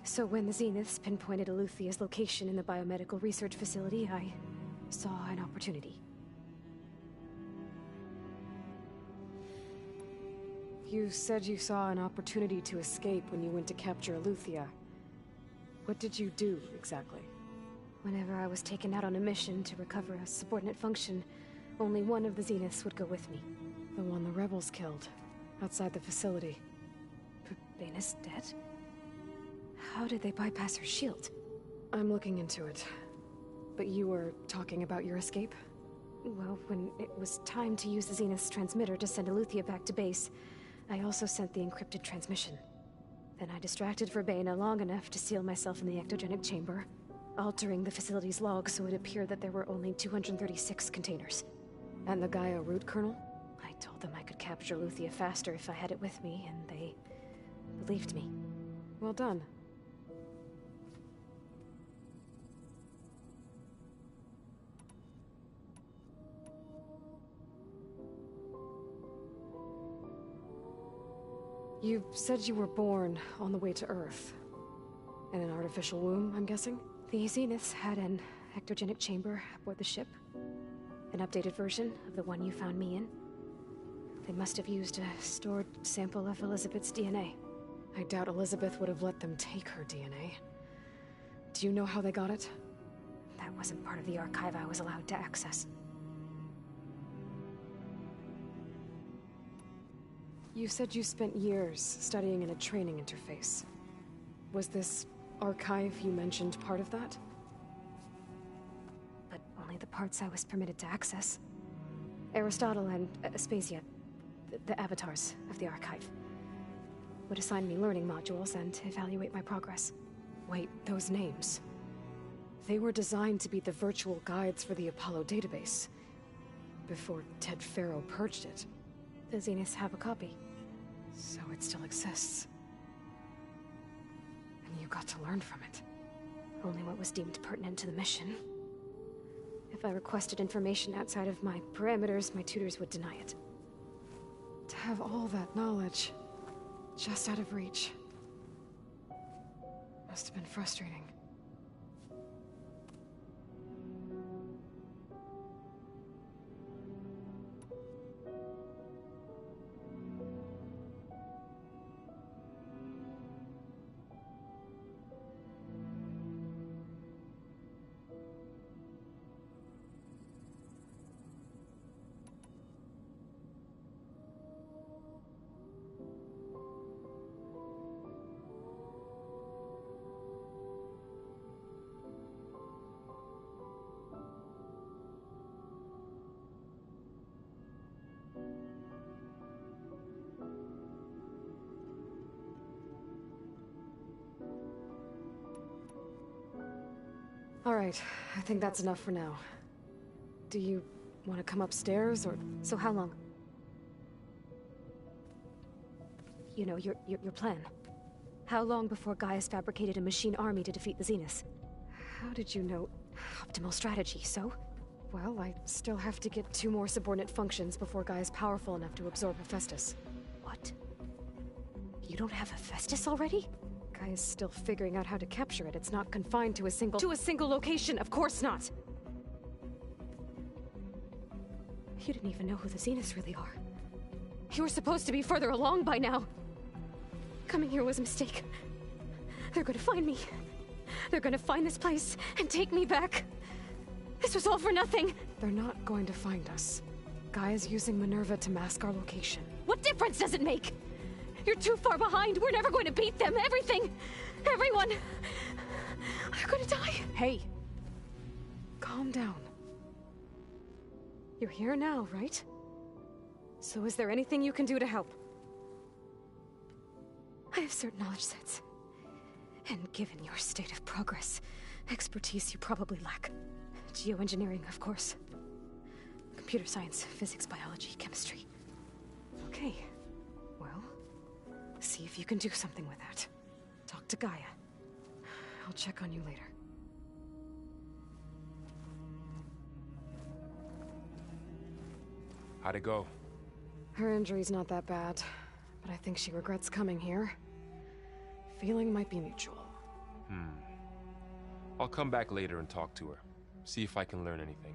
So when the Zeniths pinpointed Eluthia's location in the biomedical research facility, I saw an opportunity. You said you saw an opportunity to escape when you went to capture Eluthia. What did you do, exactly? Whenever I was taken out on a mission to recover a subordinate function, only one of the Zeniths would go with me. The one the rebels killed, outside the facility. Baina's dead? How did they bypass her shield? I'm looking into it. But you were talking about your escape? Well, when it was time to use the Zenith's transmitter to send Eluthia back to base, I also sent the encrypted transmission. Then I distracted Verbena long enough to seal myself in the ectogenic chamber, altering the facility's log so it appeared that there were only 236 containers. And the Gaia root kernel? I told them I could capture Eluthia faster if I had it with me, and they believed me. Well done. You said you were born on the way to Earth. In an artificial womb, I'm guessing? The Zeniths had an ectogenic chamber aboard the ship. An updated version of the one you found me in. They must have used a stored sample of Elizabeth's DNA. I doubt Elizabeth would have let them take her DNA. Do you know how they got it? That wasn't part of the archive I was allowed to access. You said you spent years studying in a training interface. Was this archive you mentioned part of that? But only the parts I was permitted to access. Aristotle and Aspasia, the avatars of the archive, would assign me learning modules and evaluate my progress. Wait, those names. They were designed to be the virtual guides for the Apollo database. Before Ted Faro purged it. The Zeniths have a copy. So it still exists. And you got to learn from it. Only what was deemed pertinent to the mission. If I requested information outside of my parameters, my tutors would deny it. To have all that knowledge, just out of reach. Must have been frustrating. Alright, I think that's enough for now. Do you want to come upstairs, or...? So how long? You know, your plan. How long before Gaia's fabricated a machine army to defeat the Zeniths? How did you know? Optimal strategy, so? Well, I still have to get 2 more subordinate functions before Gaia's powerful enough to absorb Hephaestus. What? You don't have Hephaestus already? Gaia's still figuring out how to capture it. It's not confined to a single location, of course not! You didn't even know who the Zeniths really are. You were supposed to be further along by now. Coming here was a mistake. They're gonna find me. They're gonna find this place and take me back. This was all for nothing. They're not going to find us. Gaia's using Minerva to mask our location. What difference does it make? You're too far behind. We're never going to beat them. Everything. Everyone. They're gonna die. Hey. Calm down. You're here now, right? So is there anything you can do to help? I have certain knowledge sets. And given your state of progress, expertise you probably lack. Geoengineering, of course. Computer science, physics, biology, chemistry. Okay. Well, see if you can do something with that. Talk to Gaia. I'll check on you later. How'd it go? Her injury's not that bad, but I think she regrets coming here. Feeling might be mutual. I'll come back later and talk to her. See if I can learn anything.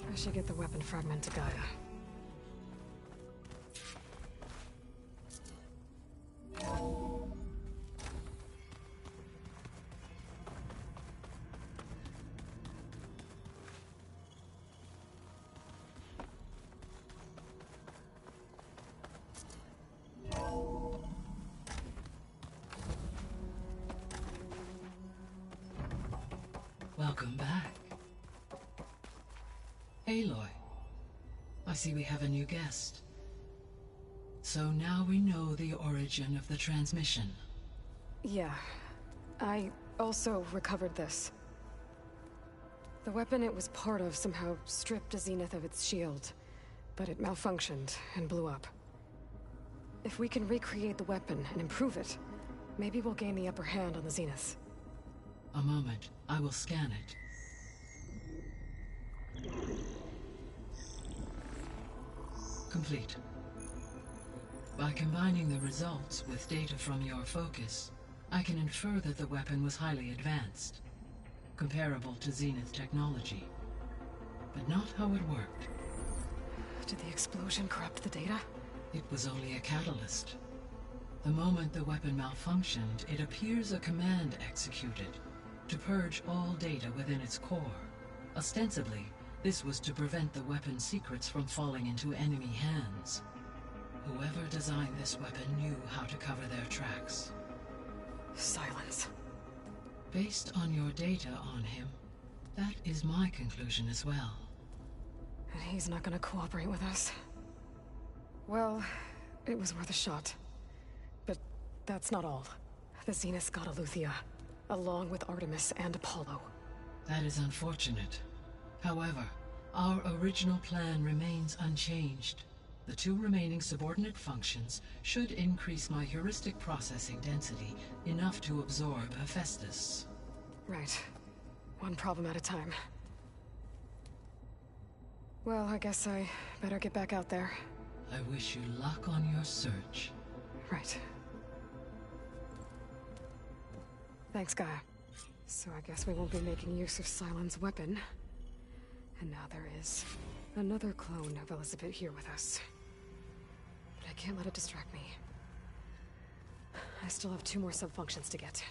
I should get the weapon fragment to Gaia. Welcome back. Aloy, I see we have a new guest. So now we know the origin of the transmission. Yeah. I also recovered this. The weapon it was part of somehow stripped a Zenith of its shield, but it malfunctioned and blew up. If we can recreate the weapon and improve it, maybe we'll gain the upper hand on the Zeniths. A moment, I will scan it. Complete. By combining the results with data from your focus, I can infer that the weapon was highly advanced, comparable to Zenith technology, but not how it worked. Did the explosion corrupt the data? It was only a catalyst. The moment the weapon malfunctioned, it appears a command executed to purge all data within its core. Ostensibly, this was to prevent the weapon's secrets from falling into enemy hands. Whoever designed this weapon knew how to cover their tracks. Silence. Based on your data on him, that is my conclusion as well. And he's not gonna cooperate with us. Well, it was worth a shot. But that's not all. The Zeniths got Eleuthia, along with Artemis and Apollo. That is unfortunate. However, our original plan remains unchanged. The 2 remaining subordinate functions should increase my heuristic processing density enough to absorb Hephaestus. Right. One problem at a time. Well, I guess I better get back out there. I wish you luck on your search. Right. Thanks, Gaia. So I guess we won't be making use of Cylon's weapon. And now there is another clone of Elizabeth here with us. But I can't let it distract me. I still have 2 more sub-functions to get.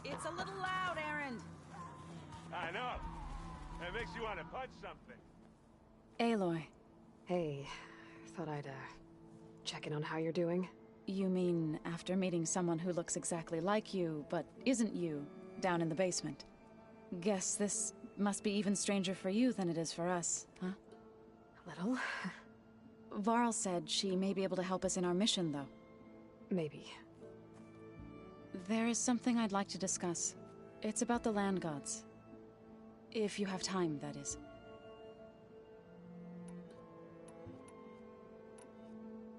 It's a little loud, Aaron. I know. It makes you want to punch something. Aloy. Hey, thought I'd, check in on how you're doing. You mean after meeting someone who looks exactly like you, but isn't you, down in the basement? Guess this must be even stranger for you than it is for us, huh? A little. Varl said she may be able to help us in our mission, though. Maybe. There is something I'd like to discuss. It's about the land gods. If you have time, that is.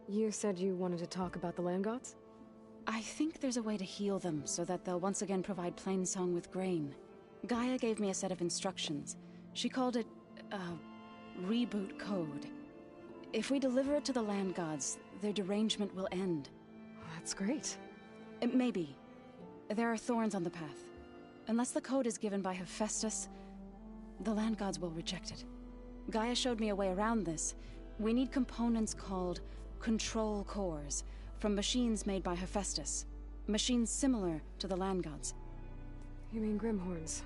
You said you wanted to talk about the land gods? I think there's a way to heal them so that they'll once again provide Plainsong with grain. Gaia gave me a set of instructions. She called it, reboot code. If we deliver it to the land gods, their derangement will end. That's great. Maybe. There are thorns on the path. Unless the code is given by Hephaestus, the land gods will reject it. Gaia showed me a way around this. We need components called control cores from machines made by Hephaestus. Machines similar to the land gods. You mean Grimhorns?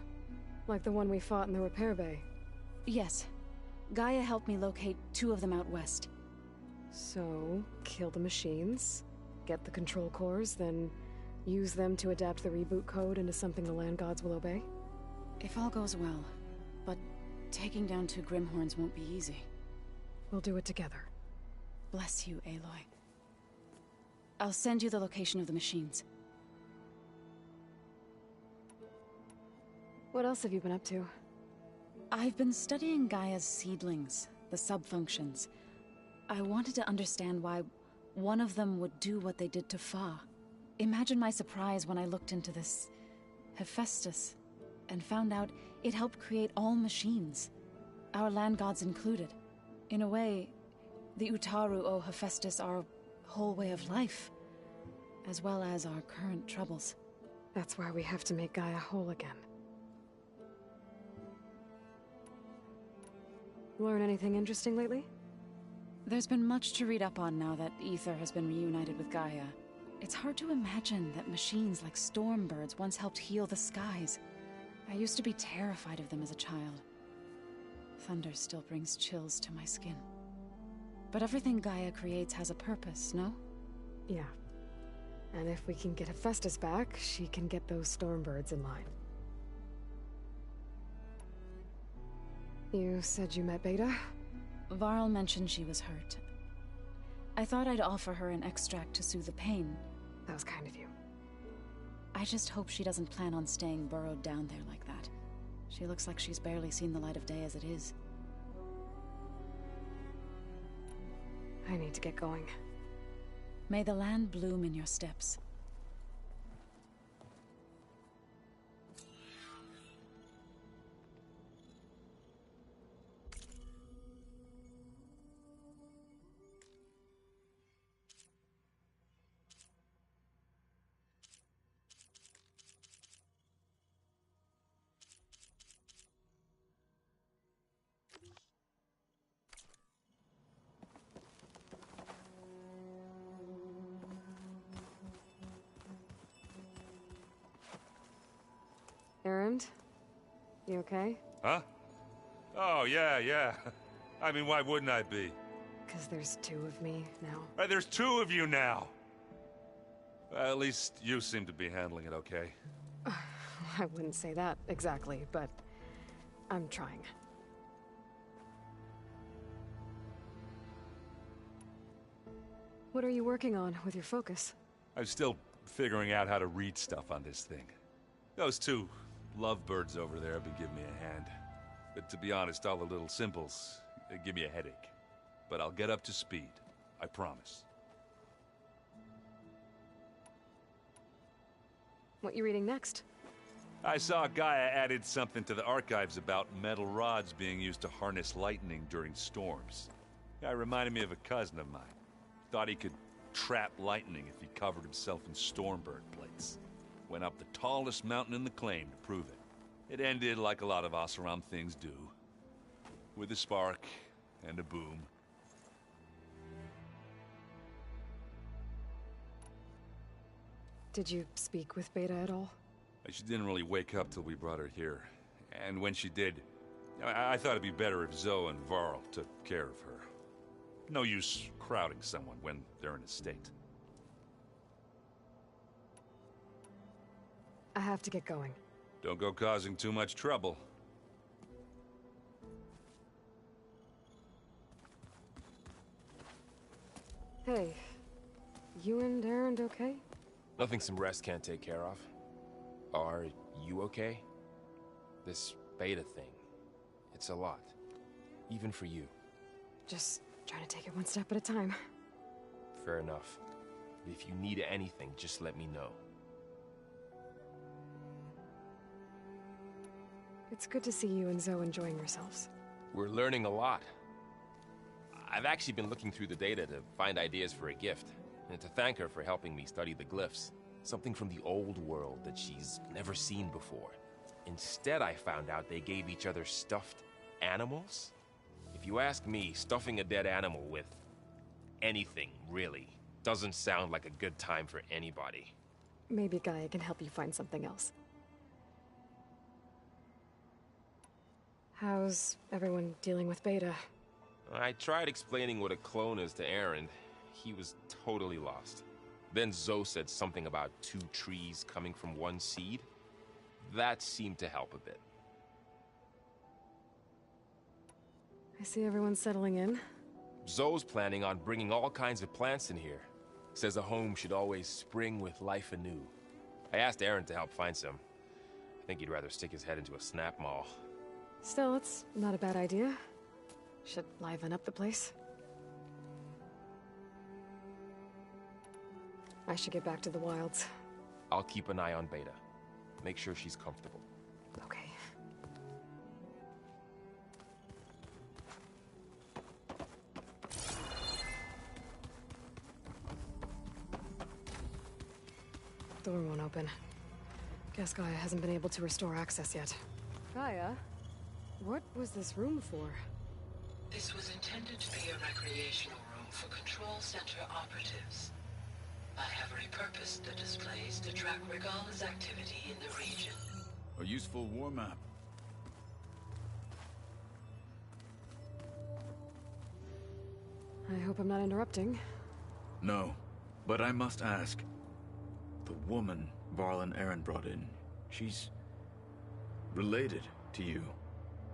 Like the one we fought in the repair bay? Yes. Gaia helped me locate 2 of them out west. So, kill the machines, get the control cores, then use them to adapt the reboot code into something the land gods will obey? If all goes well. But taking down 2 Grimhorns won't be easy. We'll do it together. Bless you, Aloy. I'll send you the location of the machines. What else have you been up to? I've been studying Gaia's seedlings, the sub-functions. I wanted to understand why one of them would do what they did to Fa. Imagine my surprise when I looked into this Hephaestus and found out it helped create all machines, our land gods included. In a way, the Utaru owe Hephaestus our whole way of life, as well as our current troubles. That's why we have to make Gaia whole again. Learn anything interesting lately? There's been much to read up on now that Ether has been reunited with Gaia. It's hard to imagine that machines like Stormbirds once helped heal the skies. I used to be terrified of them as a child. Thunder still brings chills to my skin. But everything Gaia creates has a purpose, no? Yeah. And if we can get Hephaestus back, she can get those Stormbirds in line. You said you met Beta? Varl mentioned she was hurt. I thought I'd offer her an extract to soothe the pain. That was kind of you. I just hope she doesn't plan on staying burrowed down there like that. She looks like she's barely seen the light of day as it is. I need to get going. May the land bloom in your steps. Errand? You okay? Huh? Oh, yeah. I mean, why wouldn't I be? 'Cause there's 2 of me now. Right, there's 2 of you now! Well, at least you seem to be handling it okay. I wouldn't say that exactly, but I'm trying. What are you working on with your focus? I'm still figuring out how to read stuff on this thing. Those two lovebirds over there have been giving me a hand. But to be honest, all the little symbols, they give me a headache. But I'll get up to speed. I promise. What you reading next? I saw Gaia added something to the archives about metal rods being used to harness lightning during storms. Guy reminded me of a cousin of mine. Thought he could trap lightning if he covered himself in stormbird plates. Went up the tallest mountain in the claim to prove it. It ended like a lot of Oseram things do. With a spark and a boom. Did you speak with Beta at all? She didn't really wake up till we brought her here. And when she did, I thought it'd be better if Zoe and Varl took care of her. No use crowding someone when they're in a state. I have to get going. Don't go causing too much trouble. Hey, you and Erend okay? Nothing some rest can't take care of. Are you okay? This Beta thing, it's a lot. Even for you. Just trying to take it one step at a time. Fair enough. If you need anything, just let me know. It's good to see you and Zoe enjoying yourselves. We're learning a lot. I've actually been looking through the data to find ideas for a gift, and to thank her for helping me study the glyphs. Something from the old world that she's never seen before. Instead, I found out they gave each other stuffed animals? If you ask me, stuffing a dead animal with anything, really, doesn't sound like a good time for anybody. Maybe Gaia can help you find something else. How's everyone dealing with Beta? I tried explaining what a clone is to Erend. He was totally lost. Then Zoe said something about 2 trees coming from 1 seed. That seemed to help a bit. I see everyone's settling in. Zoe's planning on bringing all kinds of plants in here. Says a home should always spring with life anew. I asked Erend to help find some. I think he'd rather stick his head into a snap maul. Still, it's not a bad idea. Should liven up the place. I should get back to the wilds. I'll keep an eye on Beta. Make sure she's comfortable. Okay. Door won't open. Guess Gaia hasn't been able to restore access yet. Gaia? What was this room for? This was intended to be a recreational room for Control Center operatives. I have repurposed the displays to track Regala's activity in the region. A useful war map. I hope I'm not interrupting. No, but I must ask. The woman Varl and Erend brought in, she's related to you.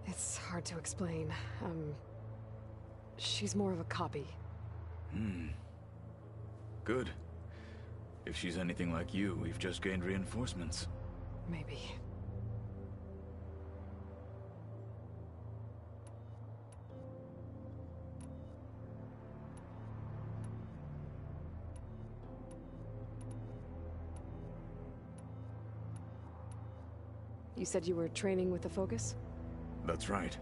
It's hard to explain. She's more of a copy. Good. If she's anything like you, we've just gained reinforcements. Maybe. You said you were training with the Focus? That's right.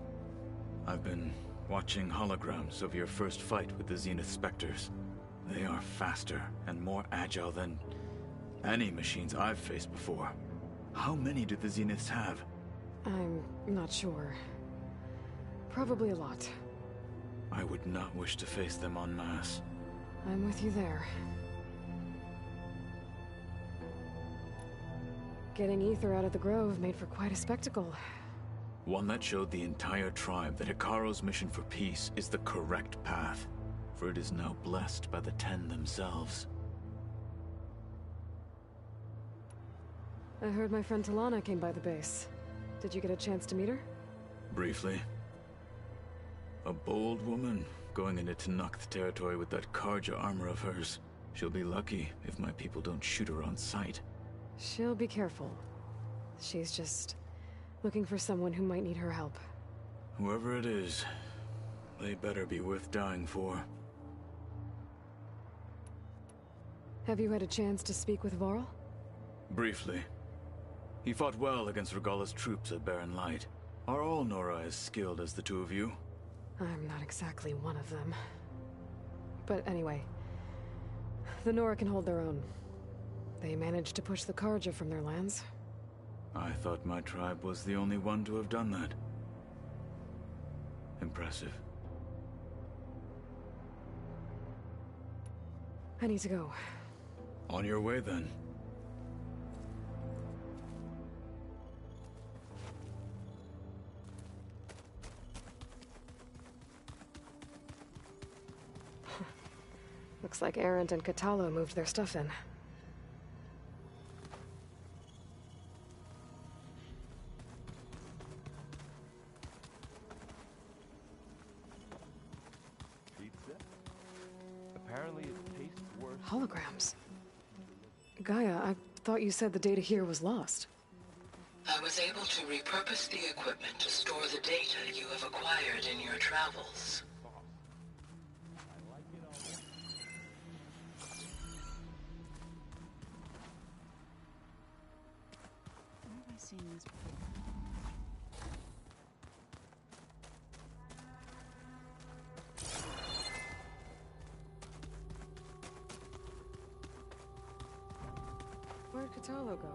I've been watching holograms of your first fight with the Zenith Spectres. They are faster and more agile than any machines I've faced before. How many do the Zeniths have? I'm not sure. Probably a lot. I would not wish to face them en masse. I'm with you there. Getting Ether out of the Grove made for quite a spectacle. One that showed the entire tribe that Hikaru's mission for peace is the correct path, for it is now blessed by the Ten themselves. I heard my friend Talana came by the base. Did you get a chance to meet her? Briefly. A bold woman, going into Tenakth territory with that Karja armor of hers. She'll be lucky if my people don't shoot her on sight. She'll be careful. She's just looking for someone who might need her help. Whoever it is, they better be worth dying for. Have you had a chance to speak with Varl? Briefly. He fought well against Regalla's troops at Barren Light. Are all Nora as skilled as the two of you? I'm not exactly one of them. But anyway, the Nora can hold their own. They managed to push the Karja from their lands. I thought my tribe was the only one to have done that. Impressive. I need to go. On your way, then. Looks like Arendt and Katalo moved their stuff in. Pizza? Apparently it tastes worse. Holograms. Gaia, I thought you said the data here was lost. I was able to repurpose the equipment to store the data you have acquired in your travels. Where have I seen this before? Where'd Katalo go?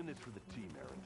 in this for the team, Aaron.